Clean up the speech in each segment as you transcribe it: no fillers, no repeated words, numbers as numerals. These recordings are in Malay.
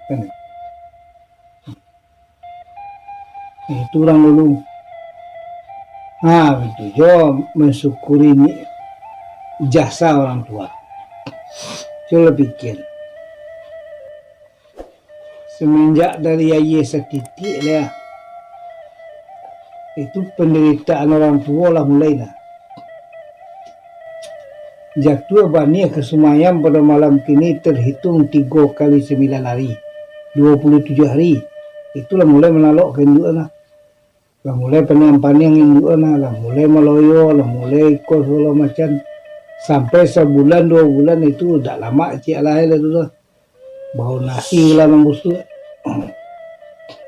Kan? Itu orang dulu. Betul. Jo mensyukuri jasa orang tua. Coba pikir. Semenjak dari ayah setitik lah, itu penderitaan orang tua lah mulai lah. Jatuh bani ke Semayam pada malam kini terhitung 3 kali 9 hari, 27 hari. Itulah mulai menalok ke induk lah. Lah mulai panjang-panjang induk lah, mulai meloyo lah, mulai ikut segala macam. Sampai sebulan 2 bulan itu dah lama cik lahir lah tu lah. Bau nasi lah membusuk.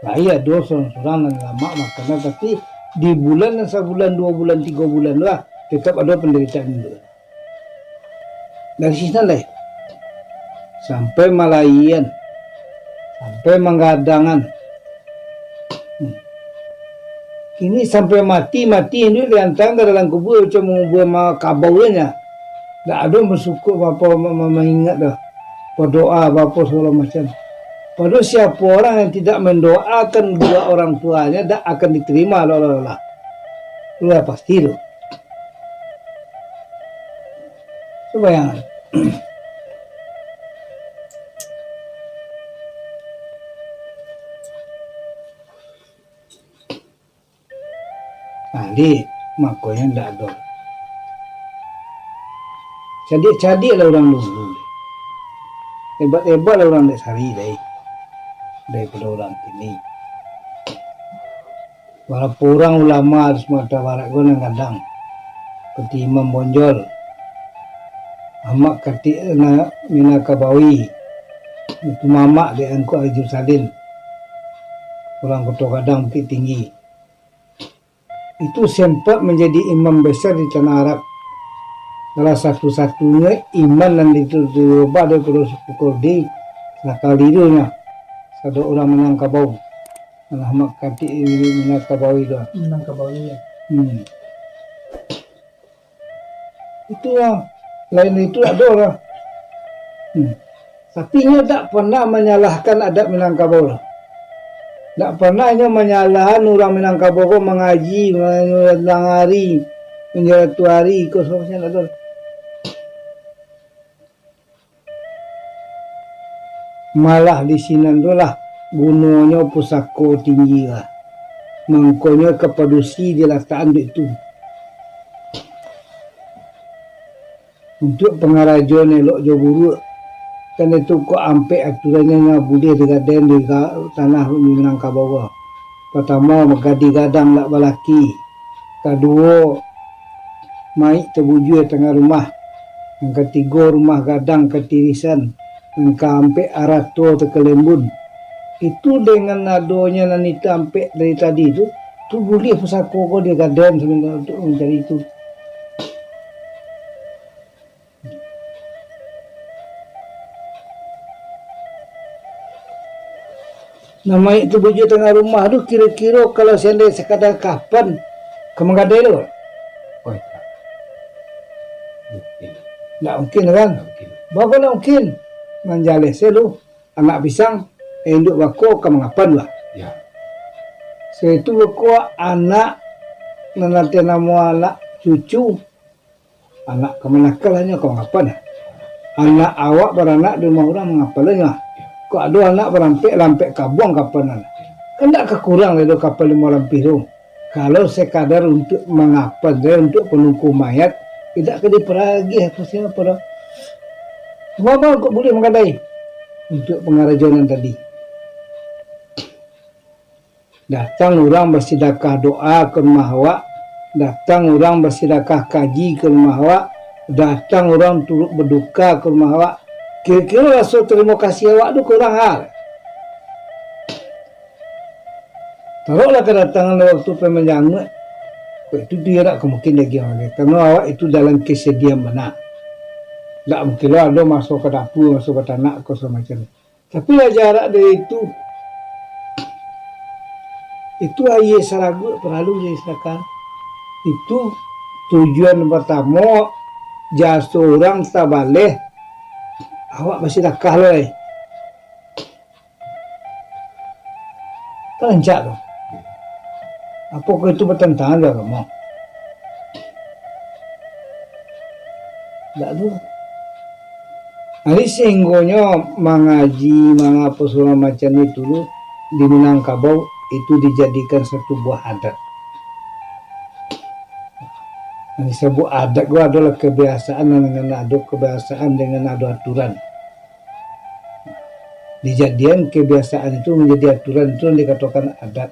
Lah iya dosa seorang lama makan, tapi di bulan 1 bulan 2 bulan 3 bulan lah tetap ada penderitaan itu. Dari sini lah sampai malayan, sampai menggadangan. Kini sampai mati ini diantang ke dalam kubur macam mengubah kabaunya. Tak ada bersyukur apa mengingat dah. Berdoa apa segala macam. Padahal siapa orang yang tidak mendoakan dua orang tuanya tak akan diterima oleh Allah. Sudah pasti tu. Coba yang Jadi makanya tak ada. Cadik lah orang dulu. Hebat lah orang Lesari daripada orang kini. Walaupun orang ulama di Sumatera Barat pun kadang seperti Imam Bonjol, Ahmad Katik Minakabawi, itu mamak di Angku Ajur Salin, orang Kota Gadang Bukit Tinggi. Itu sempat menjadi imam besar di tanah Arab. Salah satu-satunya imam yang diubah daripada suku Kurdi sekali dunia. Ada orang Minangkabau, Ahmad Katik Minangkabawi tu. Minangkabawi ya. Itulah. Lain itu ada orang. Tapi dia tak pernah menyalahkan adat Minangkabau. Tak pernahnya menyalahkan orang Minangkabau mengaji, menjelang hari, menjelang hari, kosongnya ada. Malah di sini itulah gunungnya pusako tinggi lah. Mangkonya kepedusi di lataan itu. Untuk pengarajon elok jo buruk. Kan itu kok ampe aturannya nga boleh digaden di tanah Minangkabau. Pertama megadi gadang lak balaki. Kedua mai terbujur tengah rumah. Yang ketiga rumah gadang ketirisan. Yang keempat arato tekelembun. Itu dengan nadonya nanita ampe dari tadi tu boleh pusako ko dia gaden sebenarnya untuk mencari itu. Nama itu bujur tengah rumah tu kira-kira kalau saya sekadar kapan kemengadai tu. Oh, tak mungkin kan? Bagus tak mungkin. Menjalih selu anak pisang induk bako ke mengapan lah. Ya. Itu bako anak nanti nama anak cucu anak kemenakalnya ke mengapan. Anak awak beranak di rumah orang mengapalnya. Kok ada anak berampek kabuang kapan. Kan tak kekurang itu kapal 5 lampir tu. Kalau sekadar untuk mengapan untuk penungku mayat tidak diperagi harusnya pada semua kok boleh mengadai untuk pengarajonan tadi. Datang orang bersedekah doa ke rumah awak, datang orang bersedekah kaji ke rumah awak, datang orang turut berduka ke rumah awak. Kira-kira rasa terima kasih awak tu kurang hal. Taruhlah kedatangan waktu pemenjangan, itu dia tak kemungkinan lagi orang. Karena awak itu dalam kesediaan benar. Tak mungkinlah ada masuk ke dapur, masuk ke tanah, ke semacam. Tapi lah jarak dari itu ayah seragut perlu saya istilahkan. Itu tujuan pertama, jasa orang tak boleh, awak masih dakah lah. Pelancak tuh. Apakah itu bertentangan dengan agama? Tak tuh. Hari sehinggonya mengaji, mengapa segala macam itu tuh di Minangkabau itu dijadikan satu buah adat. Yang disebut adat itu adalah kebiasaan dengan ada kebiasaan dengan ada aturan. Dijadian kebiasaan itu menjadi aturan, itu yang dikatakan adat.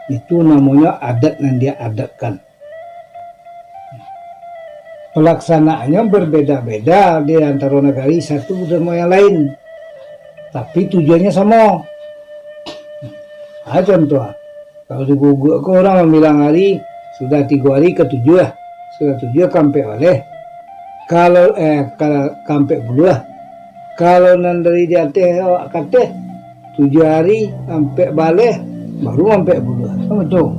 Itu namanya adat yang dia adatkan. Pelaksanaannya berbeda-beda di antara negara satu sama yang lain, tapi tujuannya sama. Contoh, kalau di Google orang bilang hari sudah 3 hari ke 7 lah, sudah 7 kampe oleh. Kalau kampe bulu lah. Kalau nandari di atas kata 7 hari sampai balik baru sampai bulu. Sama tuh.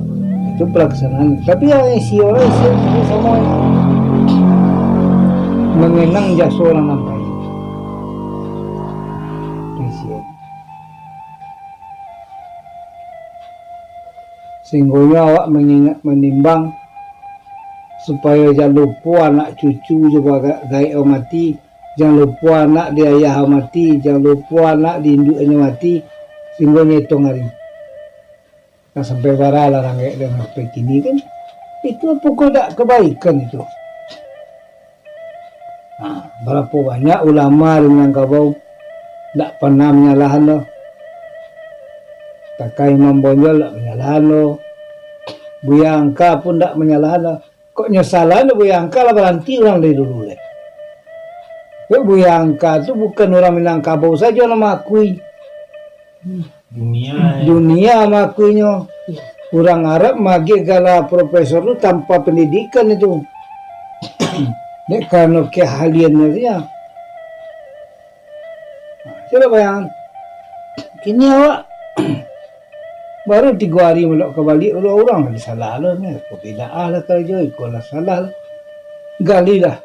Itu pelaksanaan. Tapi yang isi orang isi sama mengenang jasa orang nampai. Sehingga awak mengingat menimbang supaya jangan lupa anak cucu juga gaya mati, jangan lupa anak di ayah mati, jangan lupa anak di induknya mati, sehingga ngitung hari. Nah, sampai bara larang kayak dengan begini kan, itu apa kok tak kebaikan itu. Nah, berapa banyak ulama di Minangkabau tak pernah menyalahkan loh. Takai Imam Bonjol tak menyalahkan loh. Buya Angka pun tak menyalahkan loh. Kok nyesalan Buya Angka lah berhenti orang dari dulu deh. Buya Angka itu bukan orang Minangkabau saja nama akui. Dunia makuinya. Orang Arab magi gala profesor itu tanpa pendidikan itu. Nek karena keahliannya dia. Coba bayangkan. Kini awak baru 3 hari melok kembali orang ada salah lah ni. Kebedaan lah kerja, ikolah salah lah. Gali lah.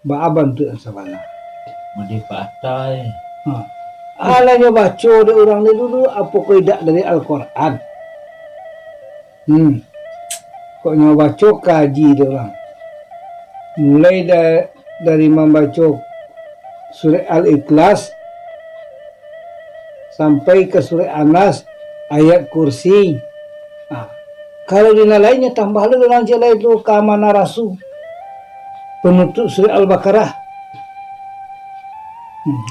Baaban tu yang sabana. Madi patai. Alanya baca dari orang ni dulu apa kaidah dari Al-Quran. Kok nyawa baca kaji dia orang. Mulai dari membaca surah Al-Ikhlas sampai ke surah Anas ayat kursi. Kalau di lainnya tambah lagi orang jalan itu keamanan rasul penutup surah Al-Baqarah.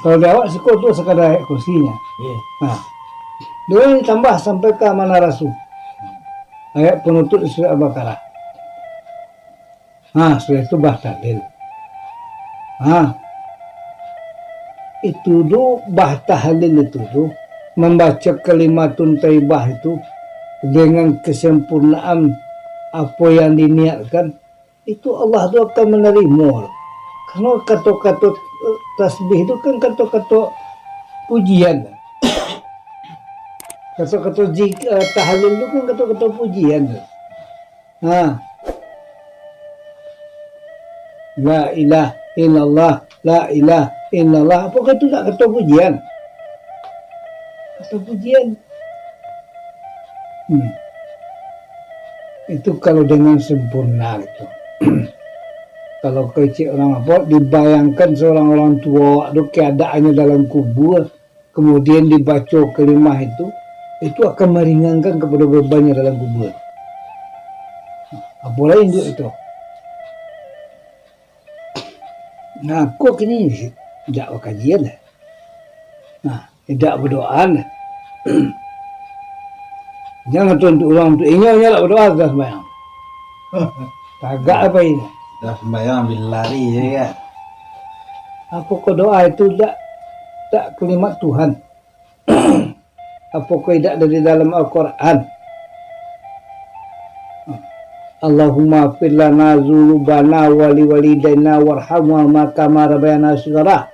Kalau di awak sih itu sekadar ayat kursinya. Dia ditambah sampai keamanan rasul ayat penutup surah Al-Baqarah. Setelah itu bahdalil. Itu tuh bahdalil itu tuh membaca kalimatun thayyibah itu dengan kesempurnaan apa yang diniatkan itu Allah tuh akan menerima. Karena kata-kata tasbih itu kan kata-kata pujian. Kata-kata tahlil itu kan kata-kata pujian. La ilaha illallah, la ilaha illallah. Apakah itu tak kata pujian? Kata pujian. Itu kalau dengan sempurna itu. Kalau kecil orang apa dibayangkan seorang orang tua itu keadaannya dalam kubur, kemudian dibaca kalimat itu akan meringankan kepada bebannya dalam kubur. Apa lain itu? Nah, aku kini tidak kajian lah. Tidak berdoa lah. Jangan untuk orang tu ingatnya lah berdoa sudah sembahyang. Tagak apa ini? Dah sembahyang ambil lari je kan. Apa kau doa itu tak kalimat Tuhan? Apa kau tidak dari dalam Al-Quran? Allahumma fir lana dzunubana wa liwalidayna warhamhuma kama rabbayana shaghira.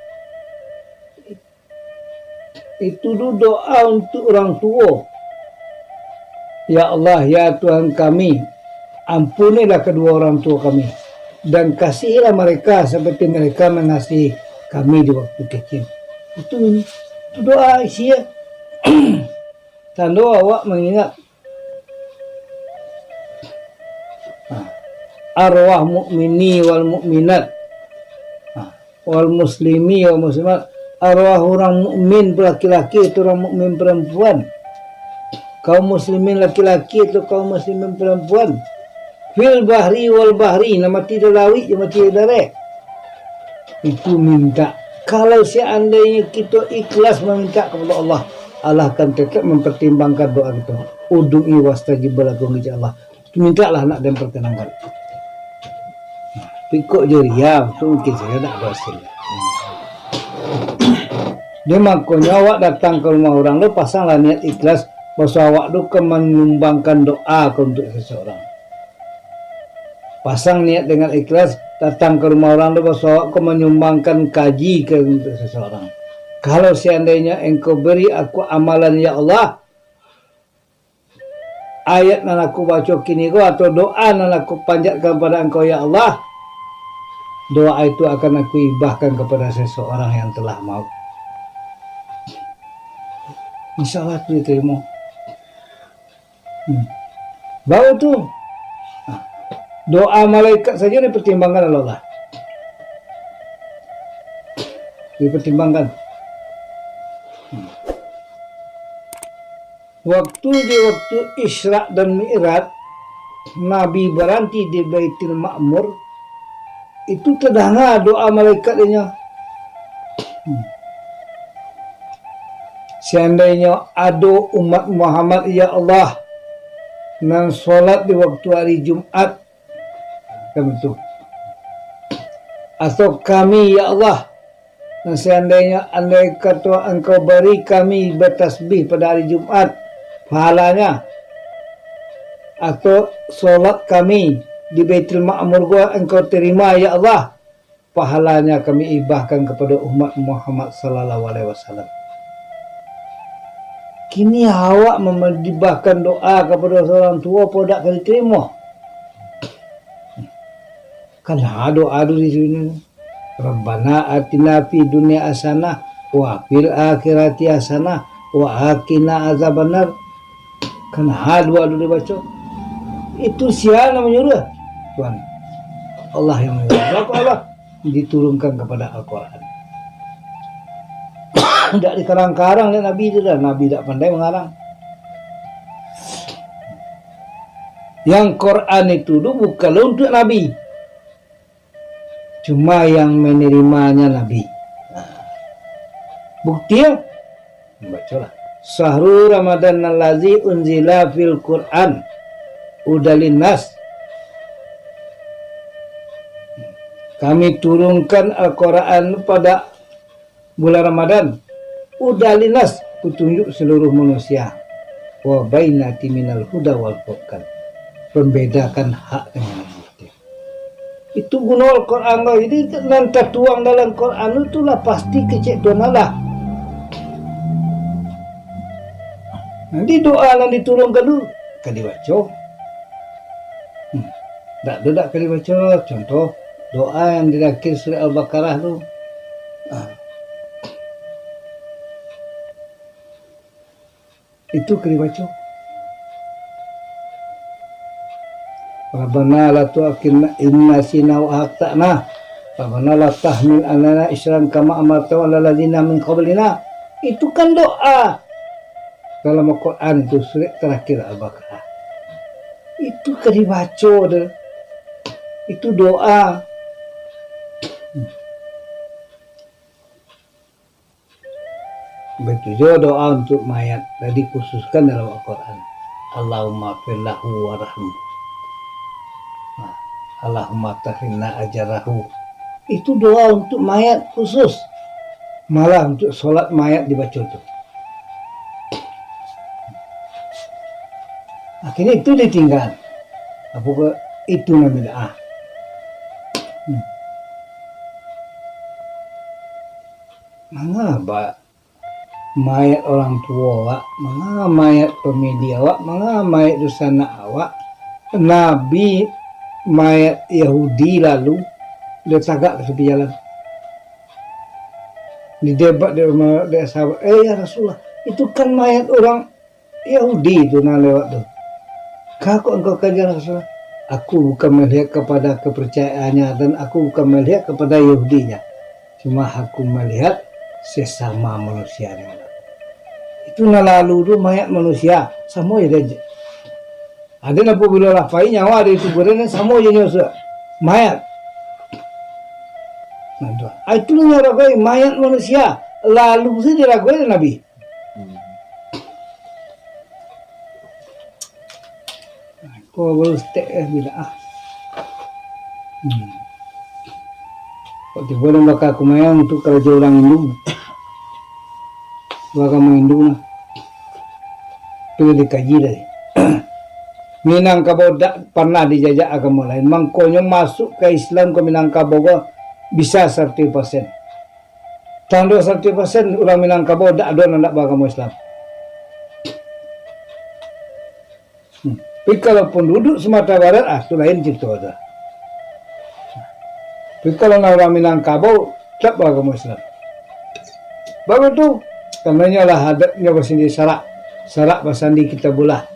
Itu doa untuk orang tua. Ya Allah, ya Tuhan kami, ampunilah kedua orang tua kami dan kasihilah mereka seperti mereka mengasihi kami di waktu kecil. Itu doa isi. tanda awak mengingat arwah mukmini wal mukminat wal muslimi wal muslimat, arwah orang mukmin laki-laki itu orang mukmin perempuan, kaum muslimin laki-laki itu kaum muslimin perempuan, fil bahri wal bahri, nama tidak lawi nama tidak darat. Itu minta, kalau seandainya kita ikhlas meminta kepada Allah, Allah akan tetap mempertimbangkan doa kita. Udu'i wastajib lakum Allah. Mintalah nak dan perkenankan. Pikuk je riam, tu mungkin saya nak berhasil. Dia makanya awak datang ke rumah orang tu, pasanglah niat ikhlas bahwa awak tu akan menyumbangkan doa untuk seseorang. Pasang niat dengan ikhlas, datang ke rumah orang tu bahwa awak akan menyumbangkan kaji ke untuk seseorang. Kalau seandainya engkau beri aku amalan ya Allah, ayat yang aku baca kini ko atau doa yang aku panjatkan kepada engkau ya Allah, doa itu akan aku ibahkan kepada seseorang yang telah maut. InsyaAllah itu diterima. Baru tu doa malaikat saja dipertimbangkan oleh Allah. Dipertimbangkan. Waktu Isra dan Mi'raj, Nabi berhenti di Baitul Ma'mur, itu terdengar doa malaikatnya. Seandainya ada umat Muhammad ya Allah yang solat di waktu hari Jumat, betul. Atau kami ya Allah, dan seandainya andai kata engkau beri kami bertasbih pada hari Jumat, pahalanya, atau solat kami di Baitul Ma'mur gua engkau terima ya Allah, pahalanya kami ibahkan kepada umat Muhammad sallallahu alaihi wasallam. Kini awak membahkan doa kepada seorang tua pun tak kena terima. Kan ada doa di sini. Rabbana atina fi dunya hasanah wa fil akhirati hasanah wa qina azabannar. Kan ada doa dibaca. Itu siapa yang menyuruh? Tuhan. Allah yang menyuruh. Allah diturunkan kepada Al-Quran. Tidak dikarang-karang oleh Nabi itu dah. Nabi tak pandai mengarang. Yang Quran itu bukan untuk Nabi, cuma yang menerimanya Nabi. Buktinya bacalah Syahrul Ramadan allazi unzila fil Quran udalin nas. Kami turunkan Al-Quran pada bulan Ramadan, udalin nas, petunjuk seluruh manusia, wa bainati minal huda wal furqan, membedakan hak dengan batil. Itu guna Al-Quran. Jadi nanti tuang dalam Quran itulah pasti kecek donalah. Nanti doa yang diturunkan dulu kan dibaca. Tak kali baca. Contoh doa yang di akhir surah Al-Baqarah tu. Itu kali baca. Rabbana la tu'akhidna in nasina wa akhtana. Rabbana la tahmil alana isran kama amarta ala ladzina min qablina. Itu kan doa. Dalam Al-Quran itu surat terakhir Al-Baqarah. Itu kan dibaca dah. Itu doa. Begitu juga doa untuk mayat. Tadi khususkan dalam Al-Quran. Allahumma firlahu warahmu. Allahumma tahrinna ajarahu. Itu doa untuk mayat khusus. Malah untuk solat mayat dibaca itu. Akhirnya itu ditinggal. Apa itu namanya? Mengapa mayat orang tua awak, mengapa mayat pemilih awak, mengapa mayat dosana awak, Nabi mayat Yahudi lalu dia tagak ke tepi jalan. Di debat dia sahabat, ya Rasulullah, Itu kan mayat orang Yahudi itu nah lewat tuh. Kok engkau kajian Rasulullah? Aku bukan melihat kepada kepercayaannya dan aku bukan melihat kepada Yahudinya. Cuma aku melihat sesama manusia dengan aku. Itu nah lalu tu mayat manusia sama ya dia. Ada nak bila lafai nyawa ada itu berani sama je nyosa mayat. Nah tu. Itu nyaragai mayat manusia lalu saja diragai Nabi. Kau baru stek bila Kau tiba orang bakal kumayang tu kerja orang Hindu. Bakal orang Hindu lah. Tu dikaji dah. Minangkabau tak pernah dijajah agama lain. Mangkonya masuk ke Islam ke Minangkabau bisa 100%. Tanda 100% orang Minangkabau tak ada nak beragama Islam. Tapi kalau penduduk Sumatera Barat, itu lain cerita dah. Tapi kalau orang Minangkabau, tak beragama Islam. Bagus tu, karenanya lah hadapnya bersindi sarak bersandi kita bulah.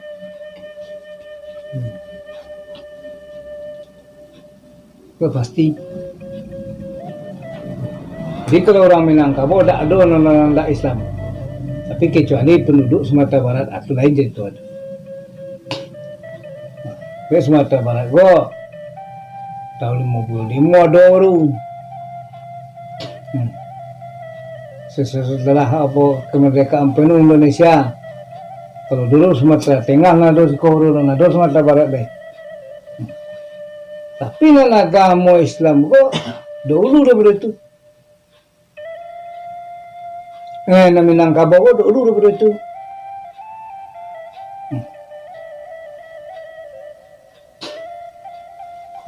Pasti. Jadi kalau orang Minangkabau, tak ada orang Islam. Tapi kecuali penduduk Sumatera Barat, itu lain cerita dah. Ke Sumatera Barat gua tahun 55 ada orang. Setelah apa kemerdekaan penuh Indonesia. Kalau dulu Sumatera Tengah ada sekolah, ada Sumatera Barat deh. Tapi nak agama Islam gua dulu daripada itu. Nak Minangkabau gua dulu daripada itu.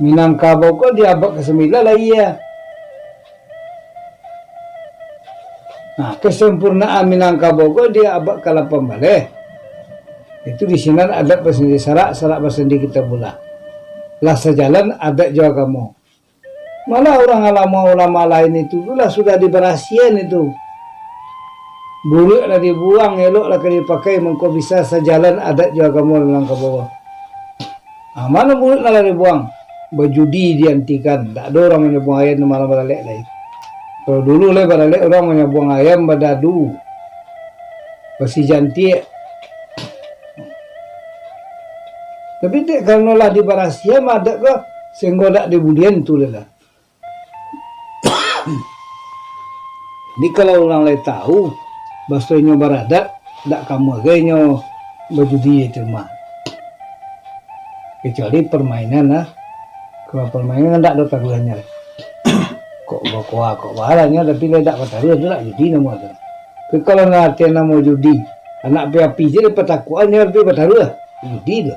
Minangkabau kok di abad ke-9 lah iya. Nah, kesempurnaan Minangkabau kok di abad ke-8 balik. Itu di sini adat bersendiri sarak bersendiri kita pula. Lah sejalan adat juga kamu. Malah orang ulama lain itu lah sudah diberahasiakan itu. Buruk lah dibuang, elok lah dipakai, mengko bisa sejalan adat juga kamu Minangkabau. Mana buruk lah dibuang? Berjudi dihentikan. Tak ada orang yang buang ayam malam balik lagi. Kalau dulu lah balik orang yang buang ayam berdadu. Bersih jantik. Tapi tak kalau lah di barasia ada ke sehingga tak dibudian tu lah. Ini kalau orang lain tahu bahasanya beradat tak kamu agaknya berjudi itu mah. Kecuali permainan lah. Kalau permainan tak ada taruhannya. Kok bahalanya tapi tak taruhan tu tak judi nama tu. Tapi kalau nak arti nama judi, anak api je dia petakuannya arti bertaruh. Judi tu.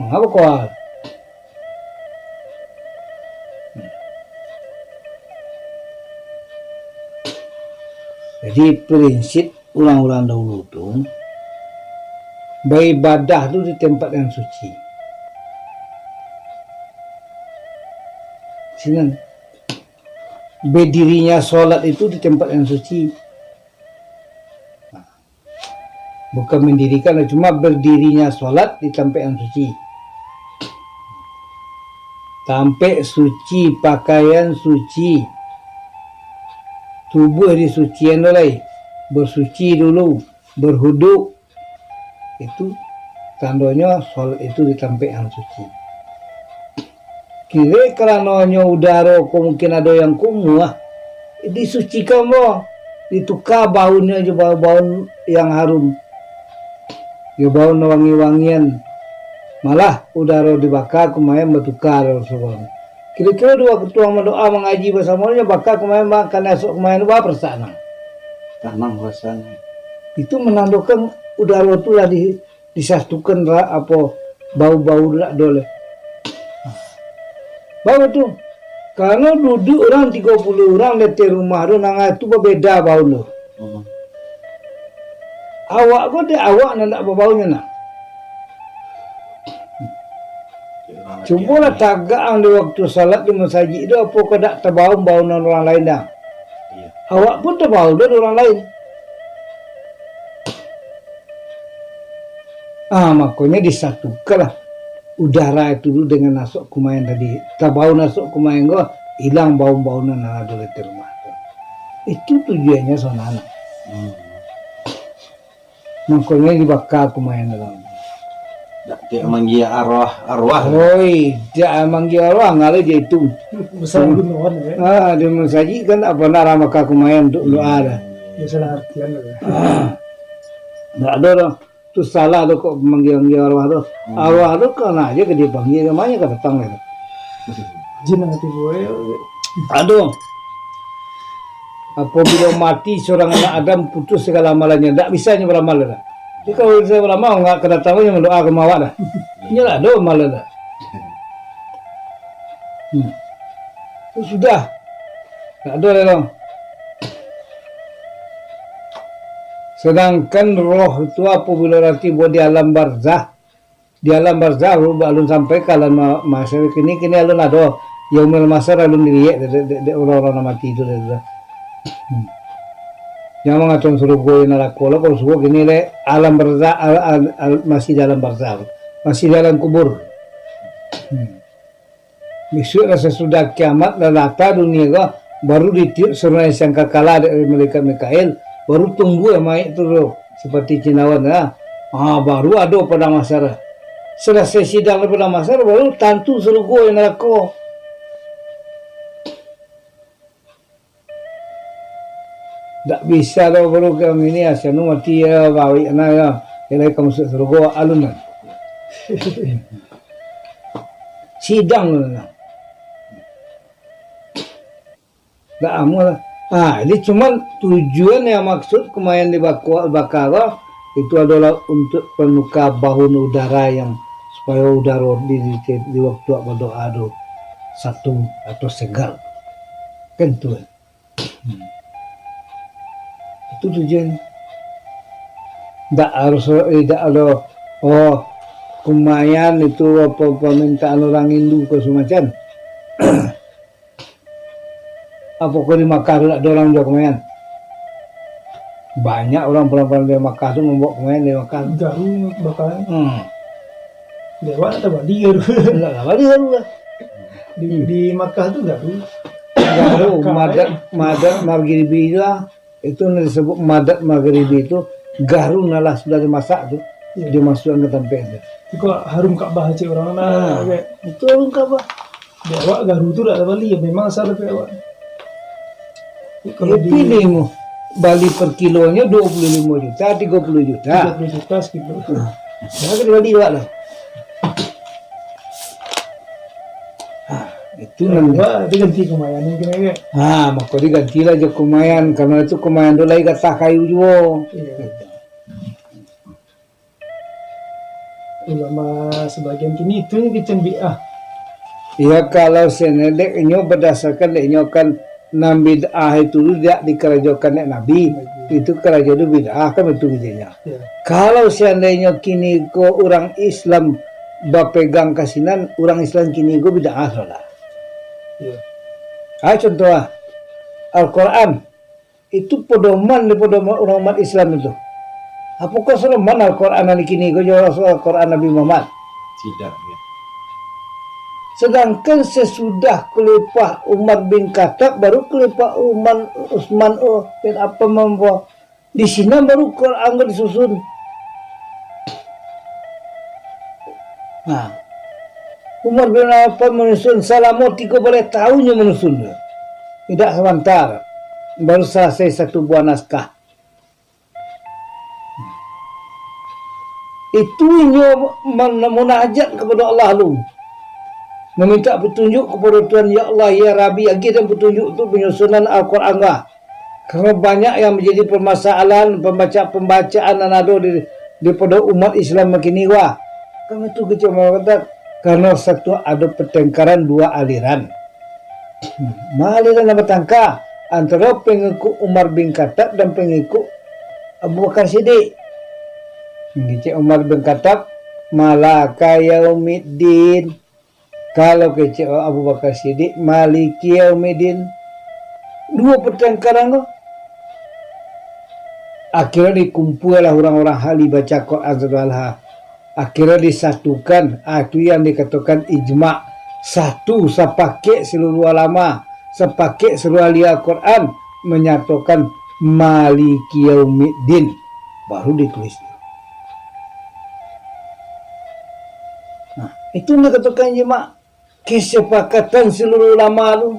Mengapa kau? Jadi prinsip orang-orang dahulu tu beribadah tu di tempat yang suci. Sini berdirinya solat itu di tempat yang suci. Bukan mendirikan, cuma berdirinya solat di tempat yang suci. Sampai suci, pakaian suci, tubuh disucian oleh, bersuci dulu, berhuduk. Itu tandanya solat itu di tempat yang suci. Kira kerana udara mungkin ada yang kumuh, disucikan boh, ditukar baunya je bau yang harum, ya bau wangi-wangian, malah udara dibakar kumayan bertukar Rasulullah. Kira-kira dua ketua mendoa mengaji bersamanya bakar kumayan makan esok kumayan apa persana? Tanam rasanya. Itu menandakan udara itu lah disatukan apa bau-bau tak boleh. Bau tu, kalau duduk orang 30 orang di rumah tu, nang itu berbeda bau tu. Awak kau dia awak nak berbaunya nak. Cubalah tagak di waktu salat di masjid tu, apa kau tak terbau bau orang lain dah. Awak pun terbau dengan orang lain. Makanya disatukanlah udara itu dulu dengan nasuk kumayan tadi. Tak bau nasuk kumayan gua hilang bau-baunya nana dulu di rumah. Itu tujuannya sonana. Makanya dibakar kumayan dalam. Dia manggil arwah. Oi, dia manggil arwah ngale dia itu. Besar gunungan ya. Dia mensajikan apa nara maka kumayan untuk doa dah. Ya salah artian ya. Nggak ada dah. Itu salah tuh kok manggil arwah tuh. Arwah tuh kan aja ke dia panggil namanya ke datang itu. Jin hati gue. Aduh. Apabila mati seorang anak Adam putus segala amalannya, tidak bisa beramal dah. Jadi kalau saya beramal nggak kedatangannya mendoa ke mawar dah. Ini lah doa malah dah. Itu sudah. Tak ada dah. Sedangkan roh itu apabila nanti buat di alam barzah, alun sampai kalan masyarakat kini alun ada yaumil masar alun diriak de orang-orang mati itu dah. Yang mengatur suruh gue neraka kalau suruh gini le alam barzah masih dalam barzah, masih dalam kubur. Besok sesudah kiamat lalata dunia ko baru ditiup suruh sangka kala dari malaikat Mikail, baru tunggu mayat itu seperti cinawan baru ada pada masyarakat. Selesai sidang pada masyarakat baru tantu suruh gue neraka. Tak bisa dah program ini asyanu mati ya bawi anak ya. Yang kamu suruh gua alunan. Sidang lah. Tak amal. Ini cuma tujuan yang maksud kemayan di Bakara itu adalah untuk penuka bahun udara yang supaya udara di waktu berdoa itu satu atau segar. Kan tu. Itu tujuan. Tak harus tidak ada kumayan itu apa permintaan orang Hindu ke semacam. Apa kau di Makkah tu ada orang jual kumayan? Banyak orang perempuan di Makkah tu membawa kumayan di Makkah. Garu bakal. Dewa atau Bali garu. Enggak Bali garu lah. Di Makkah tu garu. Garu madat margiribi itu disebut madat maghribi itu garu nalah sudah dimasak tu dimasukkan ke tempat itu. Itu harum Ka'bah cik orang nak. Itu harum Ka'bah. Dewa garu tu tak ada Bali ya memang asal dari awak. Kalau pilihmu Bali per kilonya 25 juta, 30 juta. 30 juta sekilo. Dah ke Bali juga lah. Itu Wah, itu ganti kumayan ni kena ke. maka digantilah je kumayan karena itu kumayan tu lagi kata kayu juga. Ulama sebagian kini itu ni kita bi'ah. Ya kalau senedek inyo berdasarkan inyo kan nam bid'ah itu tidak dikerajakan Nabi. Itu kerajaan itu bid'ah kan betul bijanya. Kalau seandainya kini ko orang Islam berpegang kasinan, orang Islam kini ko bid'ah lah. Contoh Al-Quran itu pedoman orang umat Islam itu. Apakah sereman Al-Quran yang kini ko Al-Quran Nabi Muhammad? Tidak ya. Sedangkan sesudah kelipah Umar bin Khattab baru kelipah Utsman bin apa membawa di sini baru Quran disusun. Umar bin Affan menyusun Salamuti ko boleh tahunya menyusun. Tidak sebentar. Baru selesai satu buah naskah. Itu inyo munajat kepada Allah lu. Meminta petunjuk kepada Tuhan, ya Allah ya Rabbi, agiran petunjuk itu penyusunan Al-Quran lah. Karena banyak yang menjadi permasalahan pembacaan yang ada di pada umat Islam makini wah. Karena itu kita kata karena satu ada pertengkaran dua aliran. Aliran yang bertengkar antara pengikut Umar bin Khattab dan pengikut Abu Bakar Siddiq. Ngecek Umar bin Khattab Malaka Yaumiddin. Kalau kecek Abu Bakar Siddiq Maliki Yaumiddin. Dua pertengkaran tu. Akhirnya dikumpullah orang-orang ahli baca Quran akhirnya disatukan. Itu yang dikatakan ijma'. Satu sepaket seluruh ulama, sepaket seluruh ahli Al-Quran menyatakan Maliki Yaumiddin, baru ditulis. Nah, itu dikatakan ijma', kesepakatan seluruh ulama tu.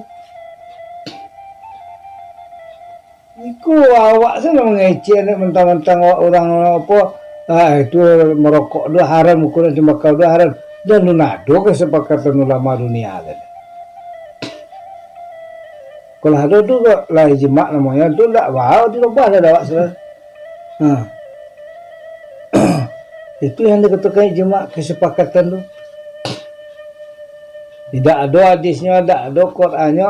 Iku awak sana mengecek mentang-mentang orang apa itu merokok dah haram, ukuran tembakau dah haram, dan nado kesepakatan ulama dunia kan. Kalau ada tu lah ijma' namanya tu tak wow dirubah dah awak sana. Itu yang dikatakan ijma', kesepakatan tu. Tidak ada hadisnya, tidak ada Qur'annya,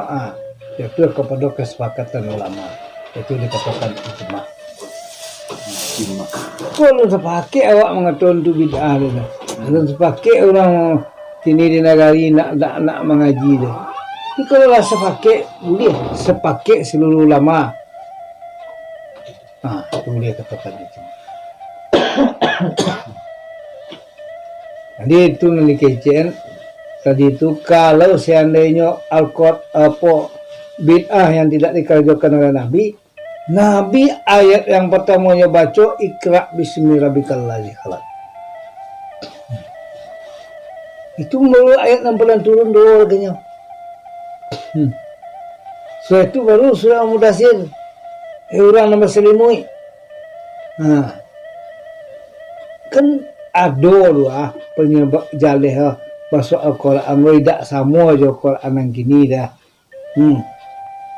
itu kepada kesepakatan ulama. Itu dikatakan ijma'. Kalau sepakai awak mengatakan itu bid'ah dia. Kalau sepakai orang sini di negari nak mengaji dia. Tapi kalau lah sepakai boleh, sepakai seluruh ulama. Itu boleh katakan itu. Jadi itu nanti kecen. Tadi itu kalau seandainya Al-Qur'an apa bid'ah yang tidak dikerjakan oleh Nabi ayat yang pertamanya baca Iqra' bismi rabbikal ladzi khalaq. Itu baru ayat 60 turun dua harganya. Setelah itu baru surah Mudaththir. Orang nama selimui. Kan ada dua penyebab jalih masuk Al-Quran. Tidak sama je Al-Quran yang kini dah.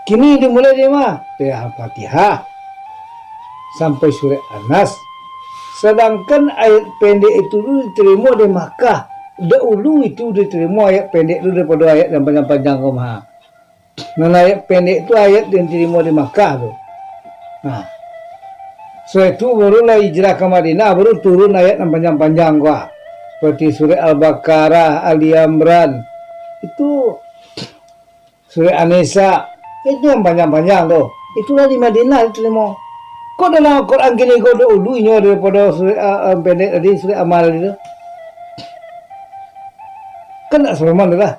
Kini dimulai dari mana? Dari Al-Fatihah sampai surah An-Nas. Sedangkan ayat pendek itu diterima di Makkah. Dahulu itu diterima ayat pendek itu daripada ayat yang panjang-panjang kemah. Dan ayat pendek itu ayat yang diterima di Makkah tu. Setelah itu barulah hijrah ke Madinah, baru turun ayat yang panjang-panjang kah. Seperti surah Al-Baqarah, Ali Imran. Itu surah An-Nisa. Itu yang panjang-panjang tu. Itulah di Madinah diterima. Kok dalam Al-Quran kini kau dah ulunya daripada surah pendek tadi, surah Amal itu. Kan tak sama lah.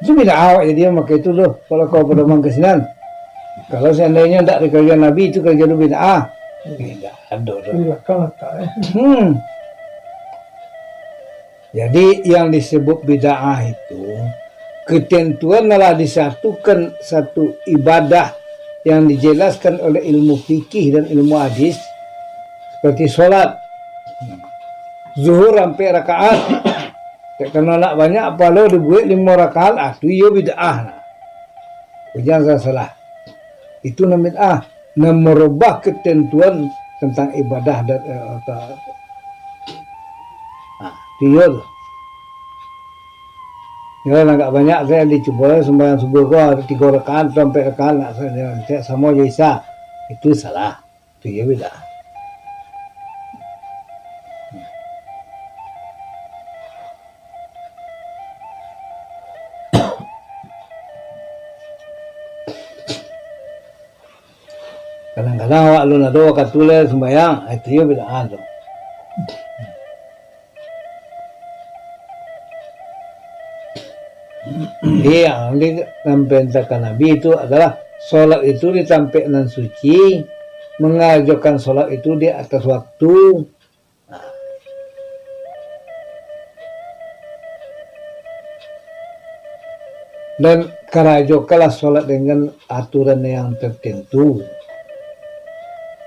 Itu bila awak jadi maka itu tu. Kalau kau pedoman kesinan. Kalau seandainya tak dikerja Nabi itu kerja lu bid'ah. Tidak ada tu. Jadi yang disebut bid'ah itu ketentuan adalah disatukan satu ibadah yang dijelaskan oleh ilmu fikih dan ilmu hadis seperti solat zuhur sampai rakaat. Kalau nak banyak apa lo dibuat 5 rakaat, itu ia bid'ah. Jangan salah. Itu namanya merubah ketentuan tentang ibadah dan dia tu. Ya agak banyak saya dicuba sembahyang subuh kau 3 rakaat sampai rakaat nak saya sama je Isa. Itu salah. Itu ya beda. Kadang-kadang awak lu nak doa kat tulis sembahyang, itu ya beda tu. Yang ditampilkan Nabi itu adalah solat itu ditampilkan suci, mengajarkan solat itu di atas waktu. Dan karajokalah solat dengan aturan yang tertentu.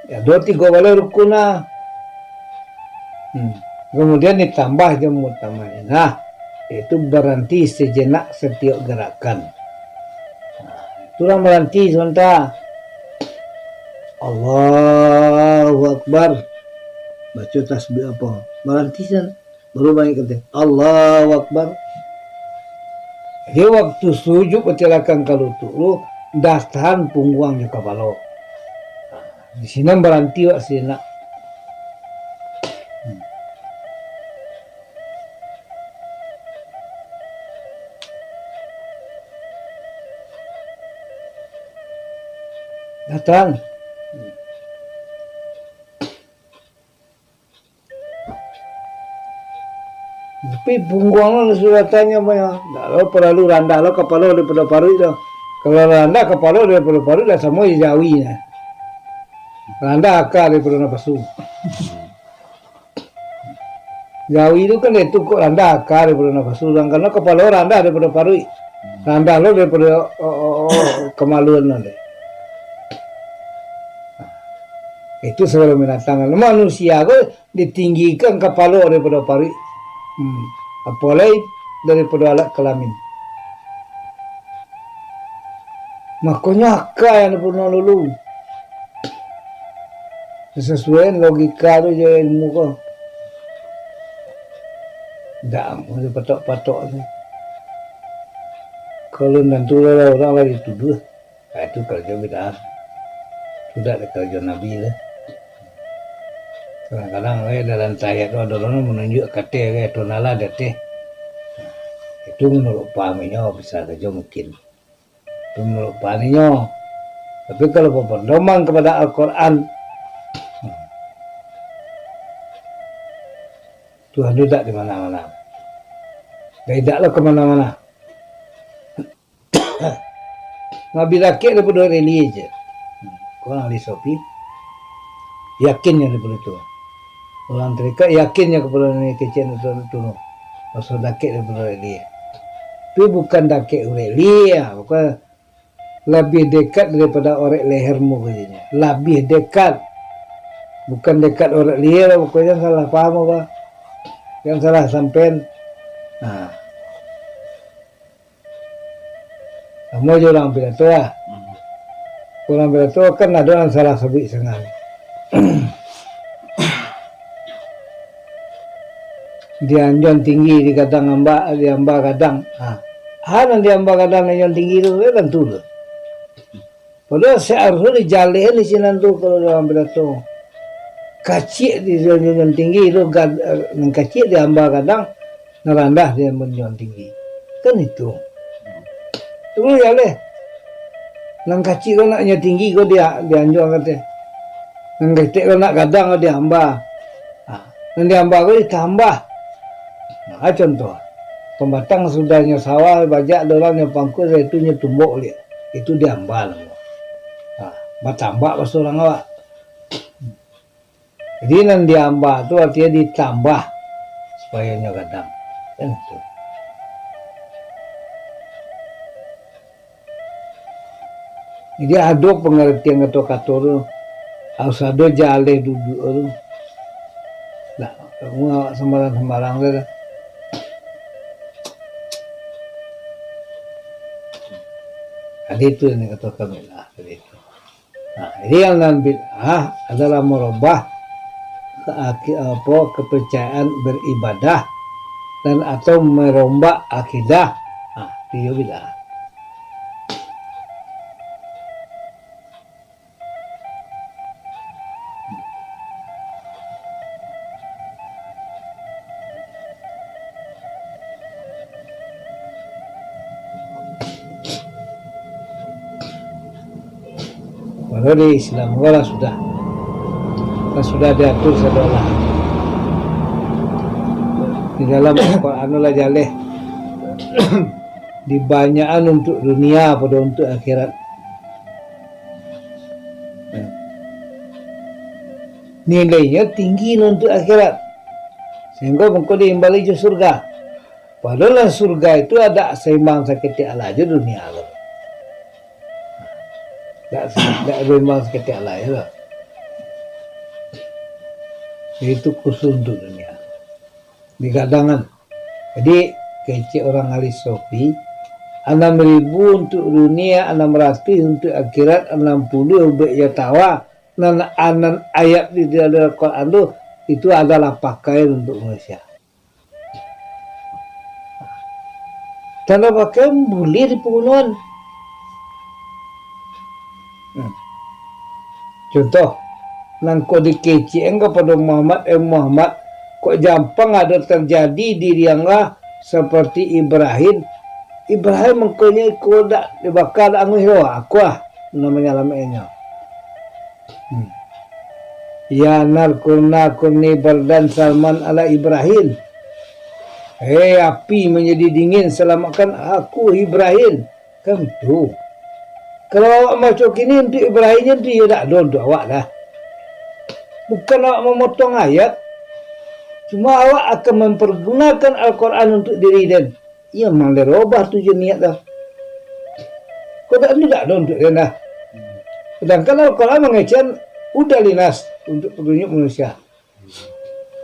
Ya 2-3 kali rukunah. Kemudian ditambah jemu tambahin. Itu berhenti sejenak setiap gerakan. Itulah berhenti sebentar. Allahu Akbar. Baca tasbih apa? Berhenti sen. Baru balik kata Allahu Akbar. Dia waktu sujud bercelakan kalau tu lu dah tahan punggungnya kepala. Di sini berhenti wak sejenak. Datang. Tapi pungguang sudah tanya banyak. Kalau perlu randa lo kepala daripada paru itu. Kalau randa kepala daripada paru dah semua jawi nah. Randa akar daripada napasu. Jawi itu kan itu kok randa akar daripada napasu. Karena kepala randa daripada paru. Randa lo daripada kemaluan lo. Itu sebelum binatang. Manusia ko ditinggikan kepala daripada paru. Apalagi daripada alat kelamin. Makanya akal yang pernah lulu. Sesuai logika tu je ilmu ko. Dah, mesti patok-patok tu. Kalau nanti orang lagi tuduh, itu kerja bid'ah. Sudah ada kerja Nabi lah. Kadang-kadang dalam ayat tu ada orang menunjuk kata itu nala dete. Itu menurut pahaminya bisa saja mungkin. Itu menurut pahaminya. Tapi kalau berpedoman kepada Al-Quran, Tuhan itu tak di mana-mana. Tidaklah kemana-mana. Nabi rakit daripada reli je. Orang ahli sopi yakinnya daripada itu. Orang terikat yakinnya kepada ini kecil itu. Pasal dakik daripada reli. Tapi bukan dakik reli ya. Bukan lebih dekat daripada orek lehermu katanya. Lebih dekat. Bukan dekat orek leher. Pokoknya salah paham apa. Yang salah sampai. Nah. Kamu je orang pidato lah. Orang pidato kan ada yang salah sebut sangat. Dia anjuran tinggi di kadang amba, di amba kadang. Di amba kadang yang tinggi itu kan tu. Padahal seharusnya dijalin di sini tu kalau orang pidato. Kacik di yang tinggi itu, kacik di amba kadang, nerandah di yang tinggi. Kan itu. Tunggu ya leh. Nang kacik kau naknya tinggi kau dia anjuran kata. Nang kacik kau nak kadang kau dia amba. Nang dia amba kau ditambah. Nah, contoh. Pembatang sudahnya sawah, bajak dorangnya pangku, itunya tumbuk dia. Itu dia amba lah. Bertambah pas orang awak. Jadi nang dia amba tu artinya ditambah supaya nya kadang. Kan itu. Jadi ada pengertian kata-kata tu. Harus ada jale duduk tu. Nah, kamu sembarang-sembarang tu. Ada itu yang kata kami lah. Nah, ini yang bid'ah adalah merubah kepercayaan beribadah dan atau merombak akidah. Nah, itu bid'ah. Kalau di Islam sudah diatur sedolah di dalam Al-Quran lah jaleh dibanyakan untuk dunia pada untuk akhirat. Nilainya tinggi untuk akhirat sehingga mungkin diimbali ke surga. Padahal surga itu ada seimbang sakit Allah aja dunia Allah. Tak memang seketik lain lah. Itu khusus untuk dunia. Di kadangan. Jadi kecil orang ahli sofi 6.000 untuk dunia, 600 untuk akhirat, 60 untuk yatawa. Dan ayat di dalam Quran itu adalah pakaian untuk manusia. Tanda pakaian boleh di pegunungan. Contoh, nang kau dikecil kepada Muhammad, kok jampang ada terjadi diri yang lah seperti Ibrahim mengkonya kau dak dibakar anguh aku namanya lamanya. Ya nar kunni bardan Salman ala Ibrahim. Hei api menjadi dingin, selamatkan aku Ibrahim. Kan tu. Kalau awak masuk ini untuk Ibrahimnya dia tak ada untuk awak lah. Bukan awak memotong ayat. Cuma awak akan mempergunakan Al-Quran untuk diri dan. Ya memang dia robah tujuan niat dah. Kau tak ada untuk dia dah. Sedangkan Al-Quran mengecen udah linas untuk petunjuk manusia.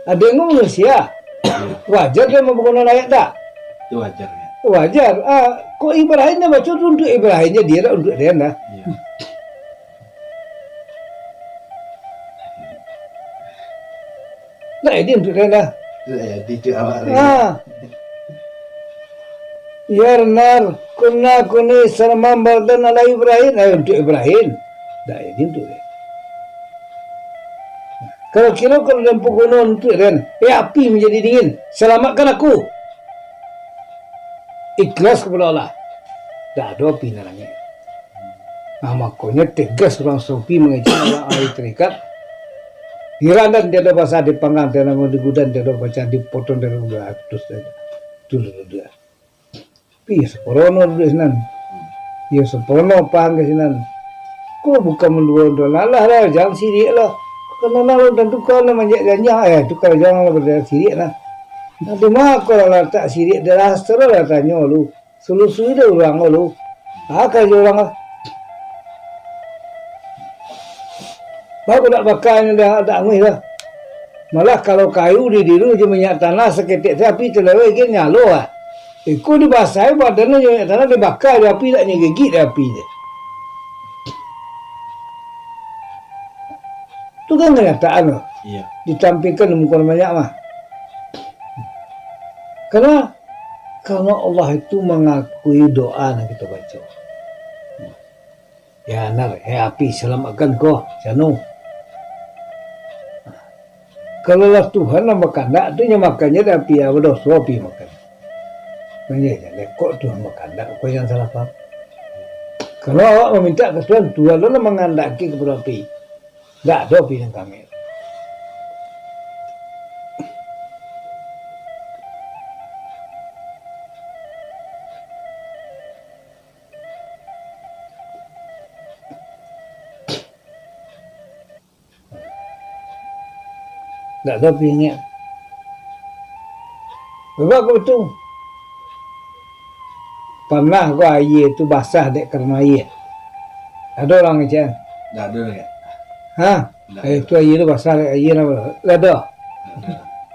Ada yang manusia. Wajar dia menggunakan ayat tak? Itu wajarnya. Wajar. Kok Ibrahimnya baca itu untuk Ibrahimnya dia tak untuk dia dah. Iya. Nah ini untuk dia dah. Itu awak Yarnar kunna kuni sarmam bardan ala Ibrahim. Untuk Ibrahim. Tak ini untuk dia. Kalau kira kalau dalam penggunaan untuk dia, api menjadi dingin. Selamatkan aku. Ikhlas kepada Allah. Tak ada api nerangnya. Makanya tegas orang Sufi mengajar orang ahli terikat. Hiranan dia ada bahasa dipanggang, dia ada digudan, dia ada baca dipotong dari udah terus dulu dia. Pi seporono dulu sinan. Ya seporono pang ke sinan. Kau bukan menduan lah jangan sirik lah. Kalau lalu dan tukar lah manjat janjang tukar jangan berdaya sirik lah. Nanti mah kalau tak sirik dia asal lah tanya lu. Solusi dia orang lu. Kalau orang lah. Baru nak bakarnya dah tak ngih lah. Malah kalau kayu di diru je minyak tanah seketik api terlewat ke nyalo lah. Kau dibasai badannya minyak tanah dibakar dia api tak nyegigit dia api dia. Itu kan kenyataan loh. Iya. Ditampilkan muka banyak mah. Karena Allah itu mengakui doa yang kita baca. Ya nar, api selamatkan kau, janu. Kalau lah Tuhan nak makan, tak tu yang makannya dah api apa dah api makan. Maknanya kok Tuhan makan, tak kau yang salah faham. Kalau awak meminta ke Tuhan, Tuhan lah mengandaki kepada api. Tak ada api yang kami. Tak ada pingat. Sebab kau tu pernah kau air tu basah dek kerana air. Ada orang macam Tak ada ya. itu air tu basah dek air apa? Tak ada.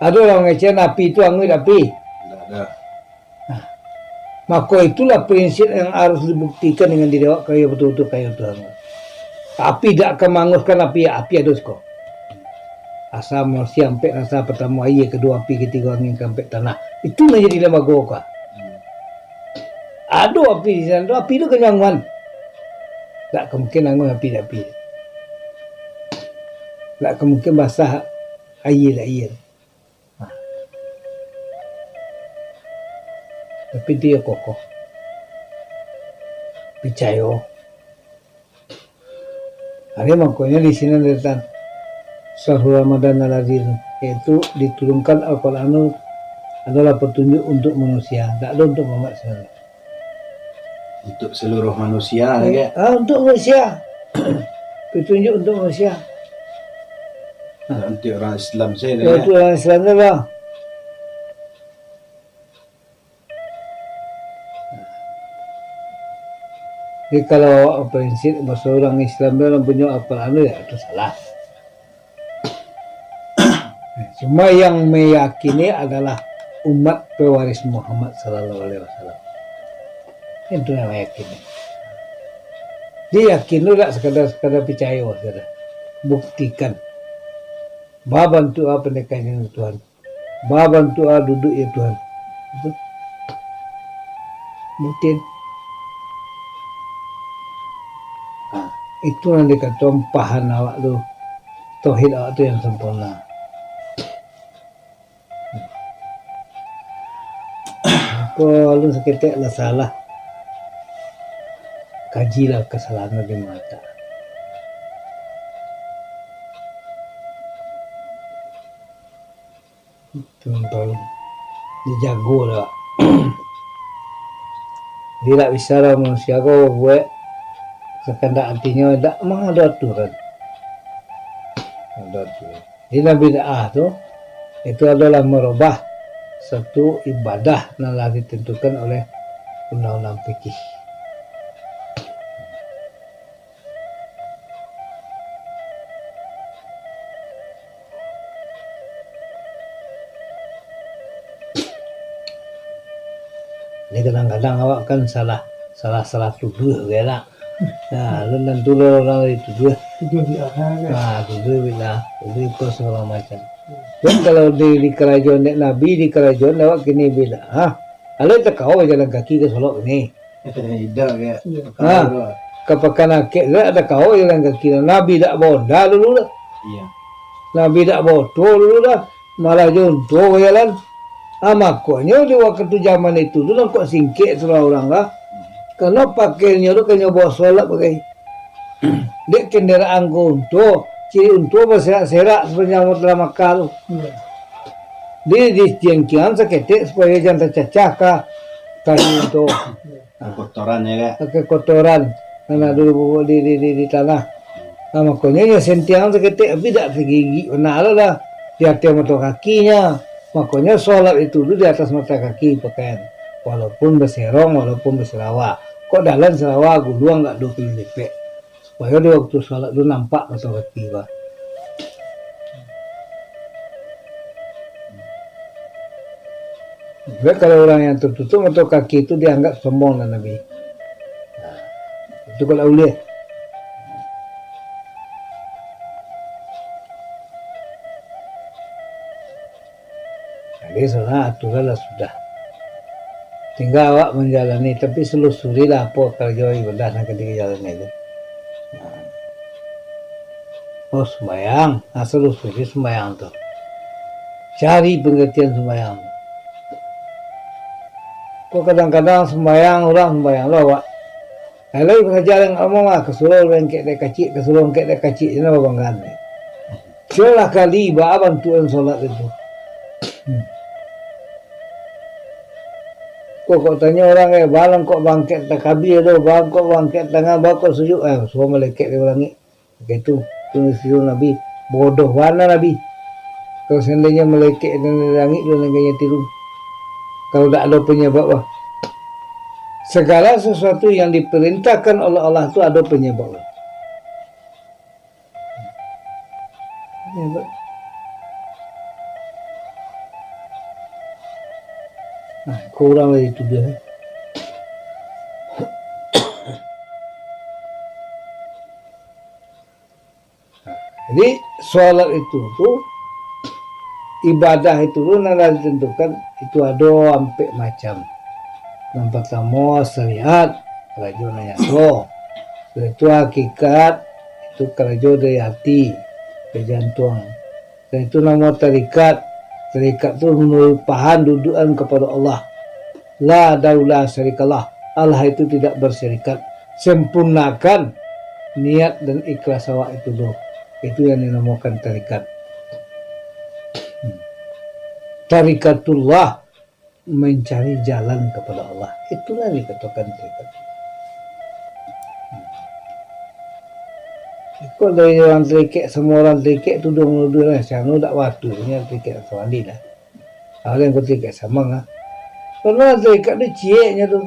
Ada orang macam api tu angin api. Tak ada. Maka itulah prinsip yang harus dibuktikan dengan diri awak kaya betul-betul kaya Tuhan. Api tak akan manguskan api ada sekali. Asal manusia sampai rasa pertama air, kedua api, ketiga angin sampai tanah. Itu menjadi lembaga kah. Ada api di sana, api itu kenyangan. Tak kemungkinan angin api. Tak kemungkinan basah air. Tapi dia kokoh. Percaya. Ada makanya di sini datang Syahrul Ramadan al-Aziz, yaitu diturunkan Al-Quran adalah petunjuk untuk manusia, tak ada untuk umat sebenarnya. Untuk seluruh manusia ya. Untuk manusia. Petunjuk untuk manusia. Untuk orang Islam saya Ya, itu orang Islam lah. Jadi kalau prinsip bahasa orang Islam dalam punya Al-Quran ya itu salah. Cuma yang meyakini adalah umat pewaris Muhammad Sallallahu Alaihi Wasallam. Itu yang meyakini. Dia yakin tu tak sekadar percaya saja. Buktikan. Bantu apa pendekatan Tuhan. Bantu duduk ya Tuhan. Itu. Buktiin. Itu yang dikata pahan awak tu. Tauhid awak tu yang sempurna. Kalau seketik lah salah, kajilah kesalahan di mata. Tuan-tuan. Dia jago lah. Dia tak bisa lah manusia kau buat sekendak artinya tak memang ada aturan. Ada aturan. Di Nabi Da'ah tu itu adalah merubah satu ibadah yang telah ditentukan oleh undang-undang fikih. Ini kadang-kadang awak kan salah tuduh kan nak. Nah, lu dan dulu orang itu tuduh. Itu di arah kan. Nah, tuduh bila tuduh itu segala macam. Dan kalau di kerajaan Nabi di kerajaan awak kini bila, kalau tak kau jalan kaki ke Solok ni. Tidak kayak. Kepakan akik ada kau jalan kaki. Nabi tak bonda dulu dah. Iya. Nabi tak botol dulu dah. Malah junto jalan. Makanya di waktu zaman itu tu kok singkit semua orang lah. Karena pakainya tu kena bawa solat pakai. Dek kenderaan untu, ciri untu berserak-serak sepanjang dalam Makkah tu. Dia dicengkian seketik supaya jangan tercacah kaki untuk Kotoran ya kak. pakai kotoran karena dulu di tanah. Makanya ya sentiang seketik tapi tak tergigit benar lah di atas mata kakinya. Makanya sholat itu di atas mata kaki pakaian. Walaupun berserong, walaupun berserawak. Kok dalam serawak guluang enggak 20 lepek. Supaya di waktu sholat itu nampak mata kaki bah. Jadi kalau orang yang tertutup mata kaki itu dianggap sombong dan Nabi. Nah, itu kalau boleh. Jadi sana aturan lah sudah. Tinggal awak menjalani, tapi selusurilah apa kerja ibadah yang ketika jalan itu. Oh sembahyang, selusuri sembahyang tu. Cari pengertian sembahyang. Kok kadang-kadang sembahyang orang sembahyang lah awak. Kalau pengajaran ngomong kesuruh rengkek dek kecil, kesuruh rengkek dek kecil, ini apa banggaan? Celah kali bah bantuan solat itu. Kok tanya orang balang kok bangkit tak kabir tu, balang kok bangkit tengah bakal sujud, semua melekek di langit. Begitu tulis Nabi, bodoh mana Nabi. Kalau seandainya melekek di langit dia neganya tiru. Kalau tak ada penyebab lah. Segala sesuatu yang diperintahkan oleh Allah itu ada penyebab. Penyebab. Nah, kurang lagi itu dia. Jadi sholat itu tuh ibadah itu tuh nanti ditentukan itu ada sampai macam. Yang pertama syariat, kerajaan nanya roh. Itu hakikat, itu kerajaan dari hati, ke jantung. Dan itu nama tarikat. Tarikat itu merupakan dudukan kepada Allah. La daulah syarikallah. Allah itu tidak berserikat. Sempurnakan niat dan ikhlas awak itu doh. Itu yang dinamakan tarikat. Tarikatullah mencari jalan kepada Allah. Itulah dikatakan tarikat. Kok dari orang terikik, semua orang terikik tu nuduh lah. Siapa tak waktu ni terikik sama dia lah. Ada yang kau terikik sama lah. Karena terikat tu cieknya tu.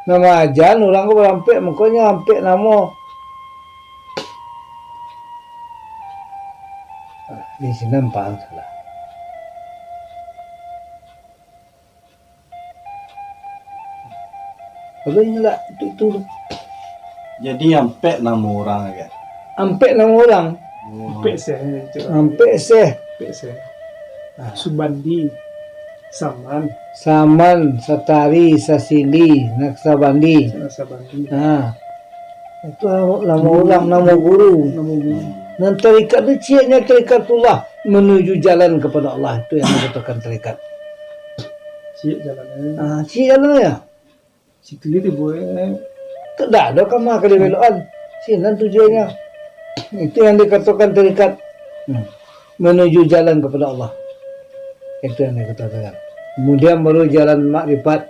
Nama ajan orang kau berampik, makanya hampir nama. Di sini nampak salah. Kalau ini tak itu. Jadi sampai 6 orang ya. Hampir 6 orang. Hampir seh. Subandi, Saman, Satari, Sasili, Naksabandi. Itu nama orang, nama guru. Dan tarikat itu cieknya tarikatullah menuju jalan kepada Allah. Itu yang dikatakan tarikat. Cik jalannya. Ciek jalannya. Situ dia boleh. Tak ada kamar kali belokan. Sini tujuannya. Itu yang dikatakan tarikat. Menuju jalan kepada Allah. Itu yang dikatakan. Kemudian baru jalan makrifat.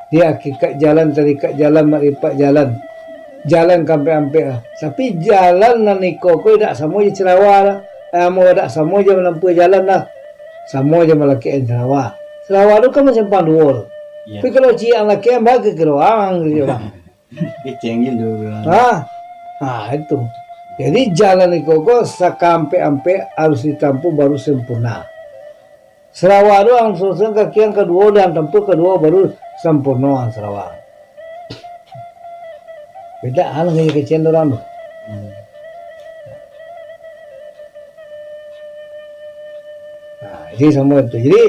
Dia hakikat jalan, tarikat jalan, makrifat jalan. Jalan kampai-ampai lah. Tapi jalan nan niko ko dak samo je Cerawah lah. Mau dak samo je menempuh jalan lah. Samo je malakian Cerawah. Cerawah tu kan macam panduor. Ya. Tapi kalau cian laki yang bagi keroang gitu orang. Cenggil dulu. Itu. Jadi jalan niko ko sakampai-ampai harus ditampu baru sempurna. Sarawak tu ang susun kaki yang kedua dan tempuh kedua baru sempurna ang Sarawak. Beda hal dengan kecian orang tu. Jadi semua itu. Jadi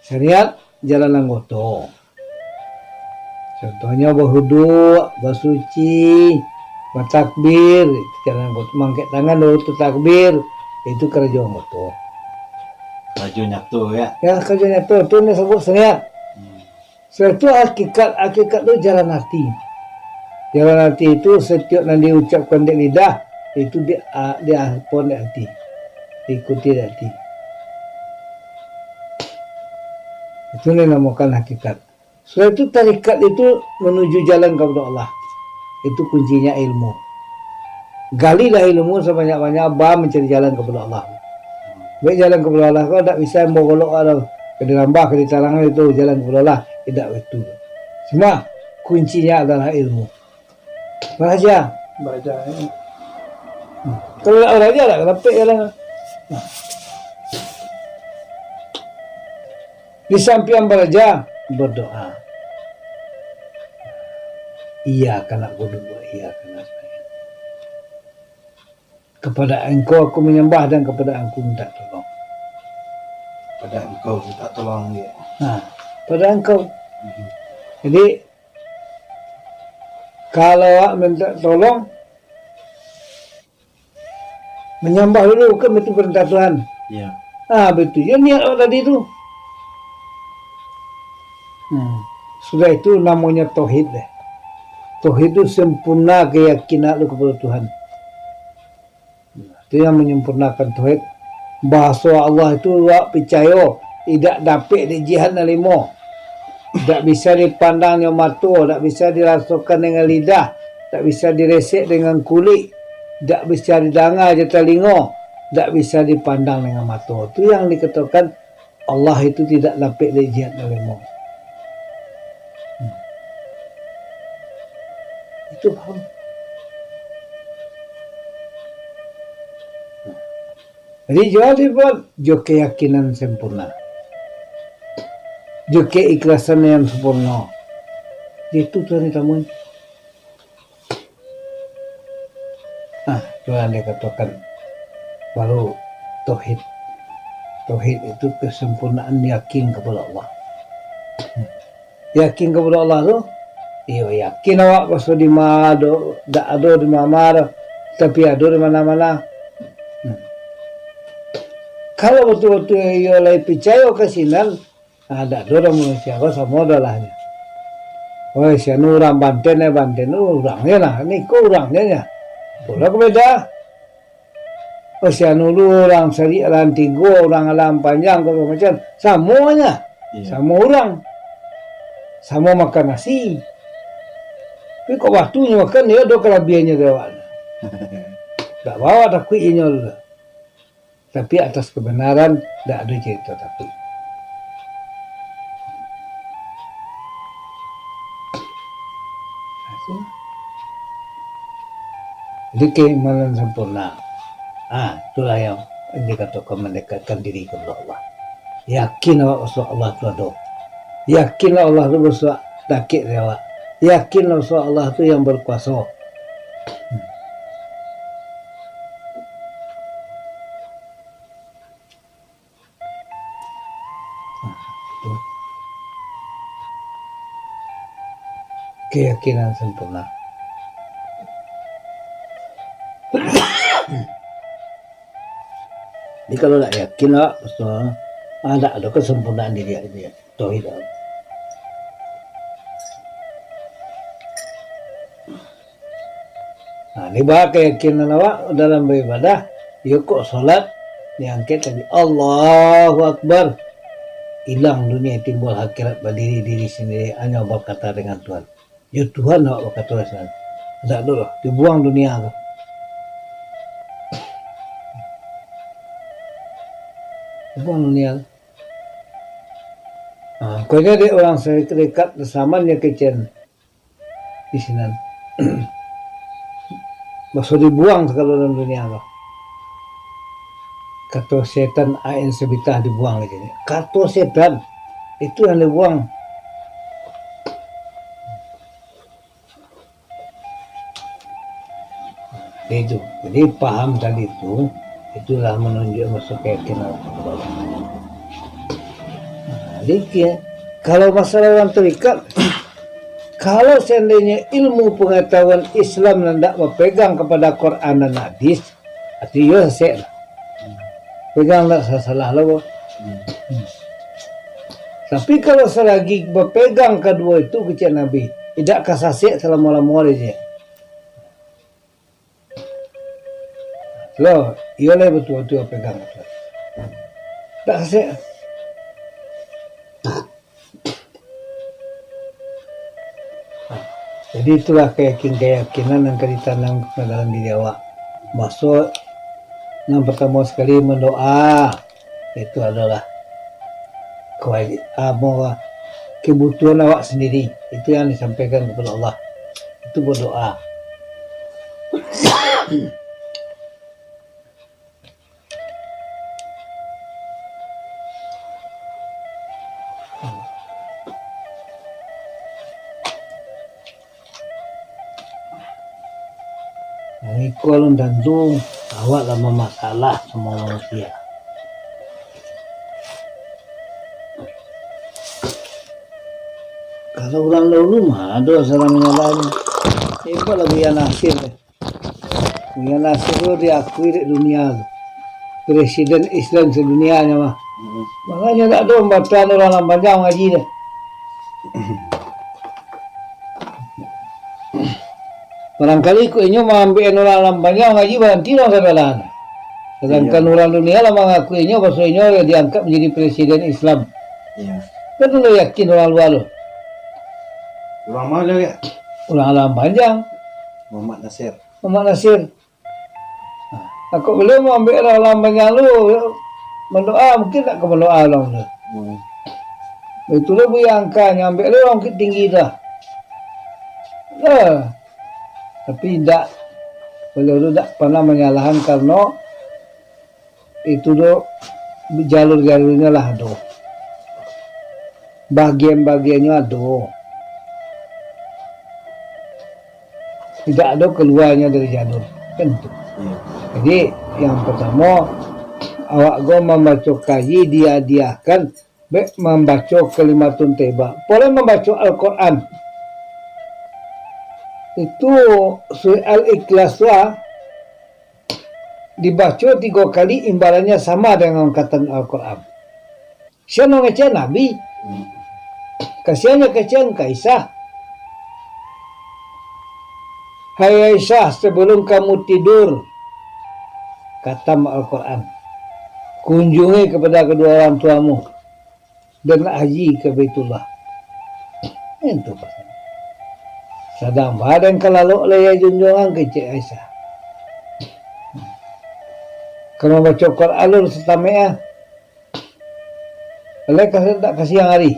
syariat jalan anggoto. Contohnya berhudu, bersuci, bertakbir, jalan anggoto. Mangkat tangan dulu tu takbir, itu kerja anggoto. Bajunya tuh ya. Ya kerjanya tu ni sebut syariat. Syariat itu hakikat tu jalan hati. Jalan hati itu setiap yang diucapkan di lidah itu dia pun di hati, diikuti di hati. Itu yang dinamakan hakikat. Setelah itu tarikat itu menuju jalan kepada Allah. Itu kuncinya ilmu. Galilah ilmu sebanyak-banyak, mencari jalan kepada Allah. Baik jalan kepada Allah, kau tak bisa membolok atau kedirambah, keditarangan itu jalan kepada Allah. Tidak itu. Semua kuncinya adalah ilmu. Raja. Baca. Kalau tak raja tak kenapa jalan. Di samping beraja berdoa. Iya karena aku berdoa, iya karena saya. Kepada engkau aku menyembah dan kepada engkau minta tolong. Pada engkau minta tolong dia. Pada engkau. Jadi kalau awak minta tolong, menyembah dulu kan itu perintah Tuhan. Ya. Betul. Ya niat awak tadi itu. Sudah itu namanya tauhid deh. Tauhid itu sempurna keyakinan lu kepada Tuhan. Itu yang menyempurnakan tauhid. Bahasa Allah itu awak percaya tidak dapat di jihad limo. Tak bisa dipandang dengan mata, tak bisa dirasakan dengan lidah, tak bisa diresek dengan kulit, tak bisa didengar je telinga, tak bisa dipandang dengan mata. Itu yang dikatakan Allah itu tidak dapat di jihad limo. Itu faham. Jadi jual dibuat jo keyakinan sempurna, jo keikhlasan yang sempurna. Itu tuan tamu. Jual dia katakan baru tauhid. Tauhid itu kesempurnaan yakin kepada Allah. Yakin kepada Allah tu. Iyo yakin awak pasal di mana tak ada di mana, tapi ada di mana-mana. Kalau betul-betul iyo lagi percaya kesinan, ada orang manusia kau sama dalahnya. Oh, si orang Banten orangnya lah, ni kau orangnya. Boleh beda. Oh, si orang Seri Alam Tigo, orang Alam Panjang, kau macam semuanya, sama orang, sama makan nasi. Tapi kok waktunya makan dia ada kelebihannya kawan. Tak bawa tak kuinya dulu. Tapi atas kebenaran tak ada cerita tapi. Jadi keimanan sempurna. Itulah yang dikatakan mendekatkan diri kepada Allah. Yakin awak bahwa Allah itu ada. Yakinlah Allah itu bersuat dakik awak. Yakinlah bahwa Allah itu yang berkuasa. Keyakinan sempurna. Jadi kalau tak yakin lah, ada kesempurnaan diri dia. Tauhid. Ini bah keyakinan awak dalam beribadah. Yuk kok solat diangkat tadi Allahu Akbar. hilang dunia, timbul akhirat berdiri diri sendiri, hanya berkata dengan Tuhan. Ya Tuhan awak berkata dengan tak dulu, dibuang dunia tu. Dibuang dunia tu. Kau jadi orang dekat bersamanya kecil di sini. Maksud dibuang segala dalam dunia tu. Kata setan ain sebitah dibuang lagi. Kata setan itu yang dibuang. Itu. Jadi paham tadi itu, itulah menunjuk masuk keyakinan kepada Allah. Jadi kalau masalah orang terikat, kalau seandainya ilmu pengetahuan Islam tidak berpegang kepada Quran dan Hadis, artinya saya pegang tak salah lah. Tapi kalau selagi berpegang kedua itu kecil Nabi, tidak kasasik selama-lamanya dia. Loh, ia lah betul-betul pegang. Tak kasih. Jadi itulah keyakinan yang ditanam ke dalam diri awak. Masuk yang pertama sekali mendoa, itu adalah kebutuhan awak sendiri. Itu yang disampaikan kepada Allah. Itu berdoa. Ikut tentu awak lama masalah semua manusia. Kalau orang dulu mah ada salah menyalahnya. Itu lah Buya Nasir. Buya Nasir itu diakui di dunia. Presiden Islam sedunianya mah. Makanya tak ada pembacaan orang Lampajang ngaji deh. Barangkali kuinya mengambil orang Lampajang ngaji berhenti orang sebelah. Sedangkan orang dunia lah mengakuinya bahasanya diangkat menjadi presiden Islam. Iya. Kan lu yakin orang luar lu? Orang mana ya? Orang Lampajang. Muhammad Nasir. Muhammad Nasir. Aku boleh mau ambil orang Lampajang lu mendoa, mungkin tak ke mendoa orang tu. Itulah yang ambil lu orang tinggi dah. Tapi tidak, beliau itu tidak pernah menyalahkan karena itu tuh jalur-jalurnya lah ada, bagian-bagiannya ada, tidak ada keluarnya dari jalur tentu. Jadi yang pertama awak go membaca kaji dia-diakan membaca kalimatun thayyibah, boleh membaca Al-Quran. Itu surah Al-Ikhlas lah dibaca 3 kali imbalannya sama dengan angkatan Al-Quran. Siapa ngecen Nabi? Kasihannya kecen Aisyah. Hai Aisyah, sebelum kamu tidur, khatam Al-Quran. Kunjungi kepada kedua orang tuamu dan haji ke Baitullah. Itu pasal. Sedang badan kalau oleh junjungan kecil Aisyah. Kalau baca Quran setamanya, oleh kasih tak kasih yang hari.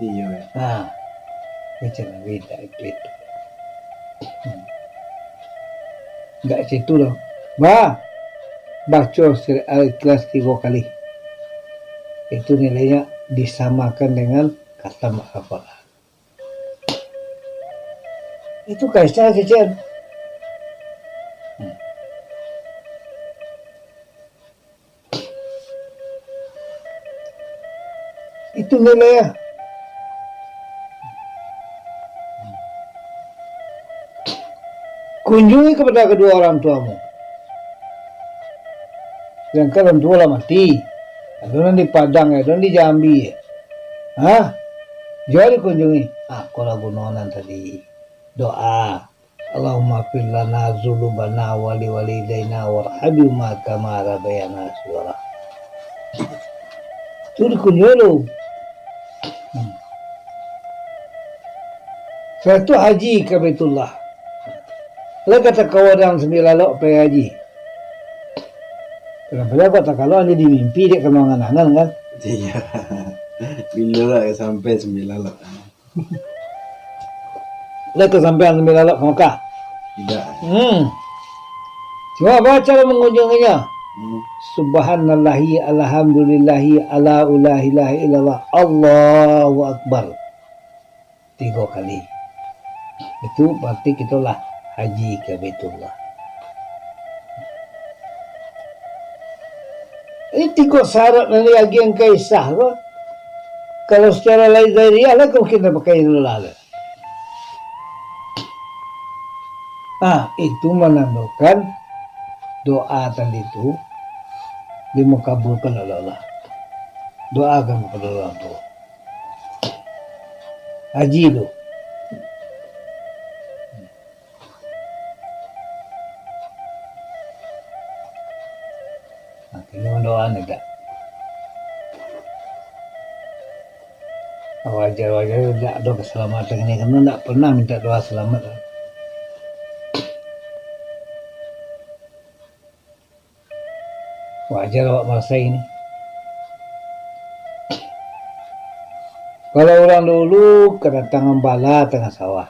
Iya. Kecil Nabi tak itu. Enggak situ loh. Baca surah Al-Ikhlas 3 kali. Itu nilainya disamakan dengan khatam Al-Quran. Itu Kaisar kecil. Itu nilainya. Kunjungi kepada kedua orang tuamu. Sedangkan orang tua lah mati. Ada di Padang, ada di Jambi. Jangan dikunjungi. Kalau gunonan tadi. Doa Allahumma fir lana zulubana wali walidaina warhamhuma kama rabbayana shaghira. Itu dikunjulu. Saya tu haji ke Baitullah. Lah kata kawan sembilan lok pergi haji. Kenapa kata kalau ada di mimpi dia kena angan-angan kan? Iya. Bila lah sampai 9 lah. Lah kesampean sembilan lok ke Mekah. Tidak. Cuma baca mengunjunginya. Subhanallahi alhamdulillahi ala ilaha illallah Allahu akbar 3 kali. Itu berarti kitalah haji ke Baitullah. Ini 3 syarat nanti lagi yang kisah kok. Kalau secara lain dari lah kau kita pakai lah. Itu menandakan doa tadi itu dimukabulkan oleh Allah. Doakan kepada orang tua. Haji itu. Ini doa enggak. Wajar tidak doa keselamatan ini karena tidak pernah minta doa selamat. Wajar awak merasa ini. Kalau orang dulu kedatangan bala tengah sawah,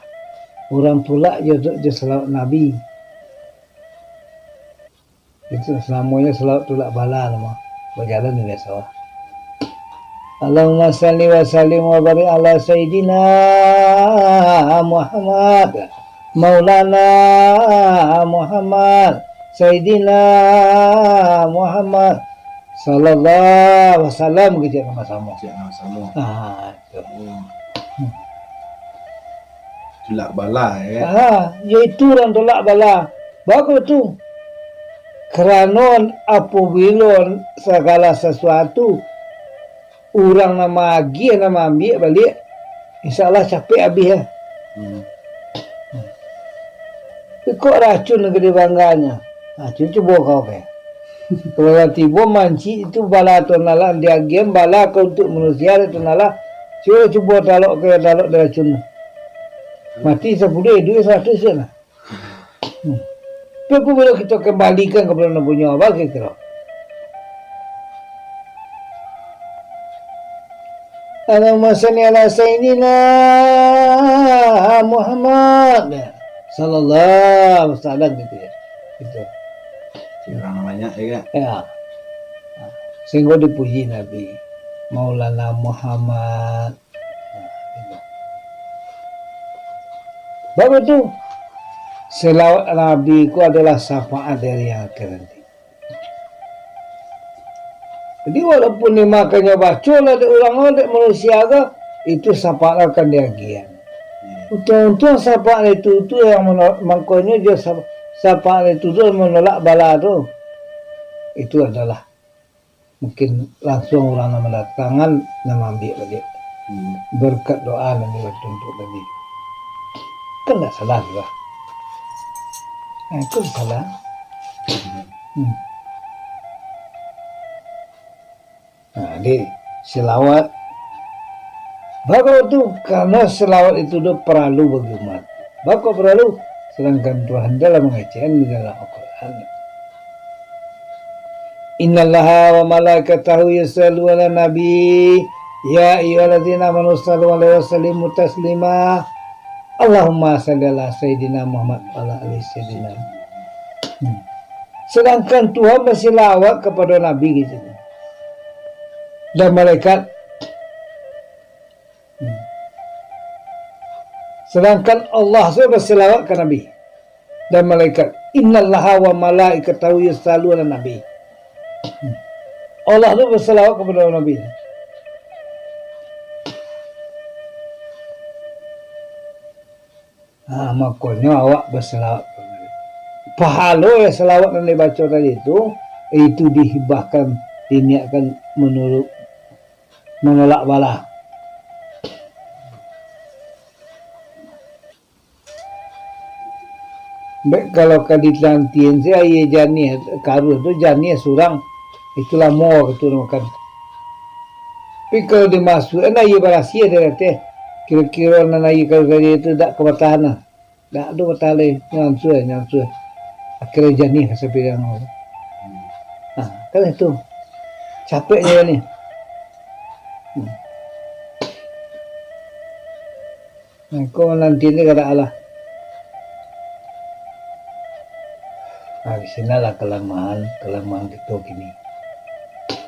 orang pula je selawat Nabi. Itu selamanya selawat tulak bala nama berjalan di sawah. Allahumma salli wa sallim wa barik ala sayyidina Muhammad Maulana Muhammad Sayyidina Muhammad sallallahu alaihi wasallam gitu sama-sama. Sama-sama. Itu. Tulak bala ya. Yaitu orang tolak bala. Bagus tu. Kerana apabila segala sesuatu orang nama agi nama ambil balik, insyaAllah capek habis ya. Kok racun negeri bangganya. Cuba kau ke. Kalau tiba manci itu bala tu nala dia game bala kau untuk manusia itu nala. Cuba talok dari racun. Mati 10 duit 100 sana. Tapi bila kita kembalikan kepada punya apa kira? Allahumma salli ala sayyidina Muhammad sallallahu alaihi wasallam gitu ya. Itu. Orang namanya ya kan? Ya. Sehingga dipuji Nabi Maulana Muhammad. Gitu. Bagus tu. Selawat Nabi ku adalah syafaat dari yang akan nanti. Jadi walaupun dimakannya bacol ada orang manusia ke, itu syafaat akan diagian. Untung-untung syafaat itu yang makanya dia syafaat itu menolak bala tu. Itu adalah mungkin langsung orang mendatangkan nama ambil balik. Berkat doa Nabi untuk Nabi. Kan tak salah juga. Itu salah. Jadi selawat bagus tu karena selawat itu dah perlu bagi umat. Bagus perlu sedangkan Tuhan dalam mengajian di dalam Al-Quran. Innallaha wa malaikatahu yusalluna 'alan nabi ya ayyuhalladzina amanu shallu 'alaihi wa sallimu taslima. Allahumma shalli ala sayyidina Muhammad wa ala ali sayyidina. Sedangkan Tuhan berselawat kepada Nabi gitu. Dan malaikat. Sedangkan Allah berselawat ke Nabi dan malaikat. Innallaha wa malaikatahu yusalluna 'alan nabi. Allah tu berselawat kepada Nabi. Makanya awak berselawat. Pahala yang selawat yang dibaca tadi itu dihibahkan, diniatkan menolak bala. Baik kalau kaditlantian saya jani karu tu jani surang itulah mau itu makan. Tapi kalau dia masuk, ia berasia dia kata. Kira-kira nanai kalau dia itu tak kebatahan. Tak ada batalai. Nyansua. Akhirnya janih sampai yang kan itu. Capeknya ni. Kau nanti ni kata Allah. Di sinilah kelemahan kita kini.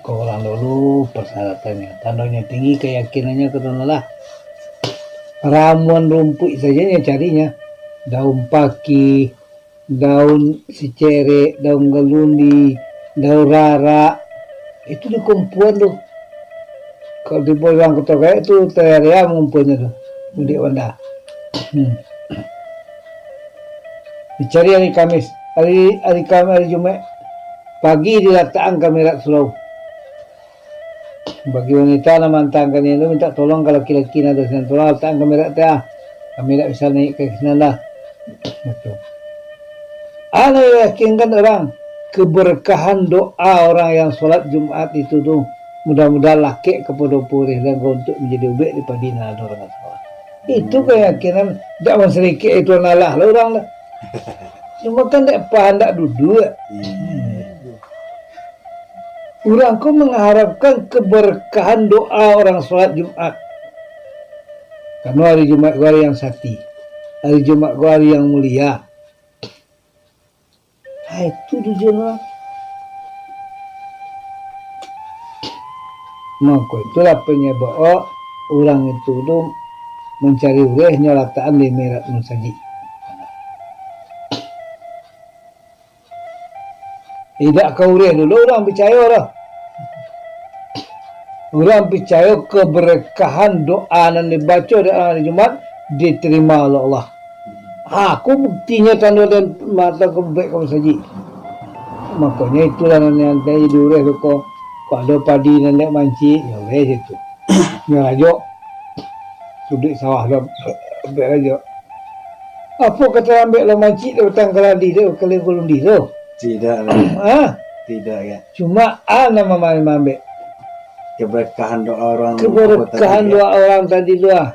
Kau orang dulu persyaratannya, tandanya tinggi, keyakinannya ketunalah. Ramuan rumput saja yang carinya. Daun paki, daun secere, daun galundi, daun rara. Itu dikumpulan tu. Kalau di orang kota kayak itu teriak ngumpulnya tu. Mudik Wanda. Dicari hari Kamis. Hari Kamis, hari Jumat. Pagi diletakkan kamera slow. Bagi wanita nak mantangkan itu minta tolong kalau laki-laki nak tolong letakkan kamera dia. Kamera bisa naik ke sana lah. Betul. Ana yakinkan orang keberkahan doa orang yang solat Jumat itu tu mudah-mudahan laki kepada purih dan untuk menjadi ubek di padina ada orang salah. Itu keyakinan tak menserikit itu nalah lah orang lah. Cuma kan tak paham tak duduk. Orang kau mengharapkan keberkahan doa orang solat Jumat. Karena hari Jumat gua hari yang sakti. Hari Jumat gua hari yang mulia. Itu tujuan orang. Maka itulah penyebab orang itu tu mencari urehnya lataan di merat mensaji. Tidak kau ureh dulu orang percaya dah. Orang percaya keberkahan doa yang dibaca di hari Jumat diterima oleh Allah. Aku buktinya tanda dan mata kebaik kamu saji. Makanya itulah yang tadi diureh tu kau ada padi nenek manci, ya ureh situ. Ya rajuk. Duduk sawah dah ambil rajuk. Apa kata ambil lah manci dia datang ke ladi dia, ke legundi tu. Tidak lah. Tidak ya. Cuma nama ambil. Keberkahan doa orang. Keberkahan doa orang tadi tu lah.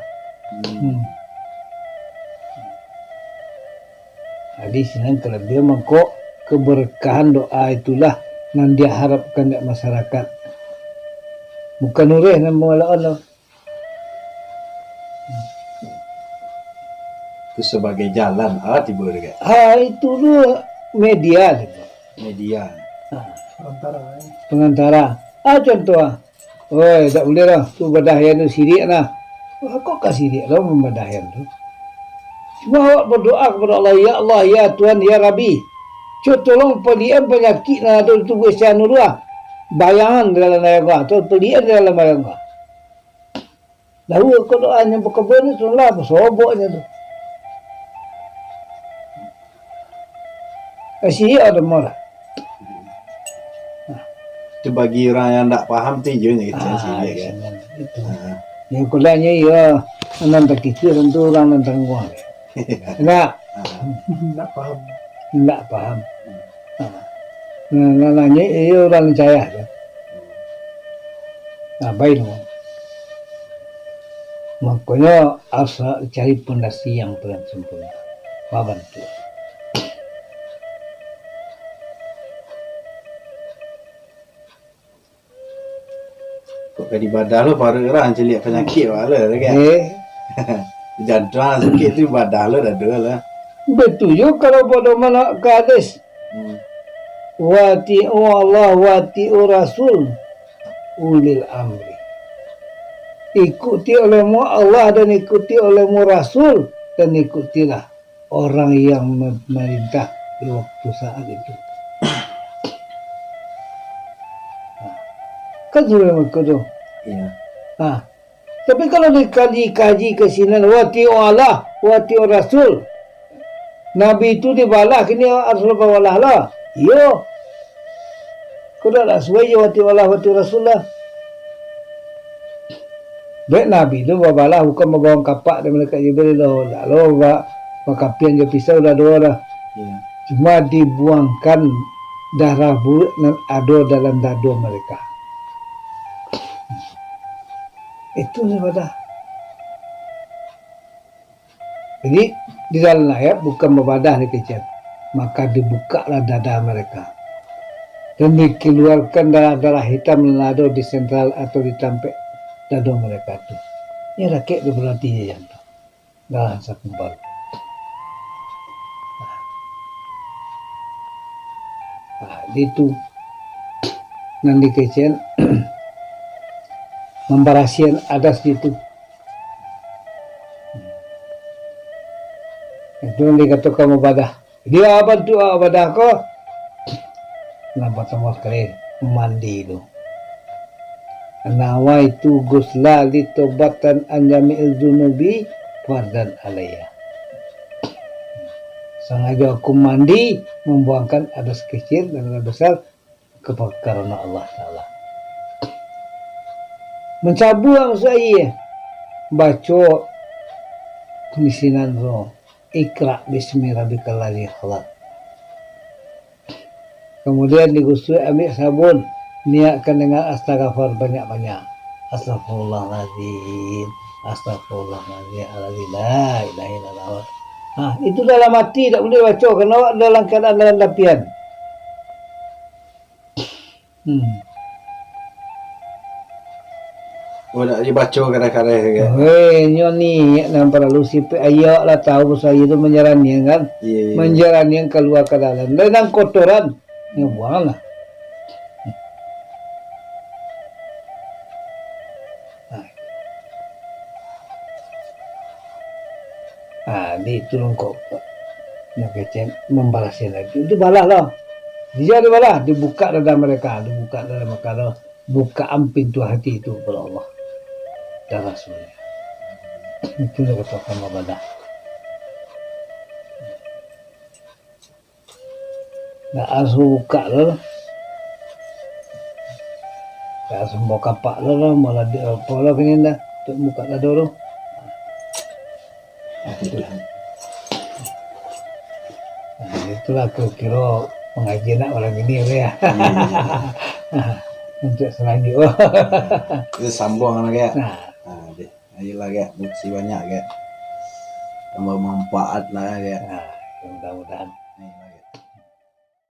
Jadi senang kalau dia mengkok keberkahan doa itulah yang dia harapkan dari masyarakat. Bukan ureh yang mengelak Allah. Itu sebagai jalan tiba dekat. Itu tu media. Media. Pengantara. Contoh oi, tak boleh lah. Tu badahian tu sirik lah. Kok kah sirik lah membadahian tu? Cuma awak berdoa kepada Allah, ya Tuhan, ya Rabbi. Tolong pelian penyakit lah tu tubuh sianu dua. Bayangan dalam ayam tu pelian dalam ayam. Lalu kalau doanya berkebun itu lah, bersoboknya tu. Sirik ada malah. Itu bagi orang yang tak faham tujuannya itu sirik kan. Itu. Yang kulanya ya, nanti kita tentu orang nanti gua. Enggak. Tak faham. Tak faham. Nanya orang percaya je. Baik tu. Makanya asal cari pondasi yang paling sempurna. Bantu. Kok di badan lo baru orang celik penyakit wala kan. Jantung sakit tu badan lo dah dua lah. Betul juga kalau pada mana ke hadis. Wati'u Allah wati'u Rasul ulil amri. Ikuti olehmu Allah dan ikuti olehmu Rasul dan ikutilah orang yang memerintah di waktu saat itu. Kan sudah begitu. Iya. Tapi kalau dikaji ke sini wati'u Allah wati'u Rasul. Nabi itu dibalah kini Rasulullah balah lah. Yo. Kau dah tak sesuai wati'u Allah wati'u Rasul lah. Baik Nabi tu babalah bukan membawa kapak dan melekat Jibril dah. Tak lo kapian je pisau dah dua dah. Iya. Cuma dibuangkan darah buruk dan ada dalam dada mereka. Itu ibadah. Jadi di dalam ayat bukan beribadah dikecil, maka dibukalah dada mereka dan dikeluarkan darah hitam melado di sentral atau di tampek dada mereka itu. Ini rakyat itu berarti ya jangan. Darah sakembal. Itu nanti kecil membarasian adas itu. Itu yang dikatakan ibadah. Dia apa tu ibadah ko? Nampak sama sekali mandi itu. Nawaitu gusla li tobatan an jami'il dunubi fardan alayya. Sengaja aku mandi membuangkan adas kecil dan adas besar karena Allah Ta'ala. Mencabuang saya baca penisinan roh. Ikra bismi rabbikal ladzi khalaq. Kemudian digusui ambil sabun, niatkan dengan astaghfar banyak-banyak. Astagfirullahaladzim, astagfirullahaladzim, la ilaha illallah. Itu dalam hati tak boleh baca kerana awak dalam keadaan dalam lapian. Oh, nak dibaca kadang-kadang kan. Ni nak perlu siapa ayak lah tahu saya itu menjarani kan. Yeah. Menjarani yang keluar ke dalam. Dan kotoran yang buanglah. Di turun kok. Yang kecil membalasnya lagi. Itu balas lah. Dia balas, dibuka dada mereka, dibuka dada mereka, buka pintu hati itu kepada Allah dan Rasulnya. Itu dia katakan ibadah. Nak asuh buka lah. Tak asuh buka pak lah, malah dia apa lah kini dah untuk buka dada tu. Itulah kira pengajian nak orang ini ya. Untuk selanjutnya. Itu sambung lah kayak. Ayolah kayak bukti banyak kayak. Tambah manfaat lah kayak. Mudah-mudahan.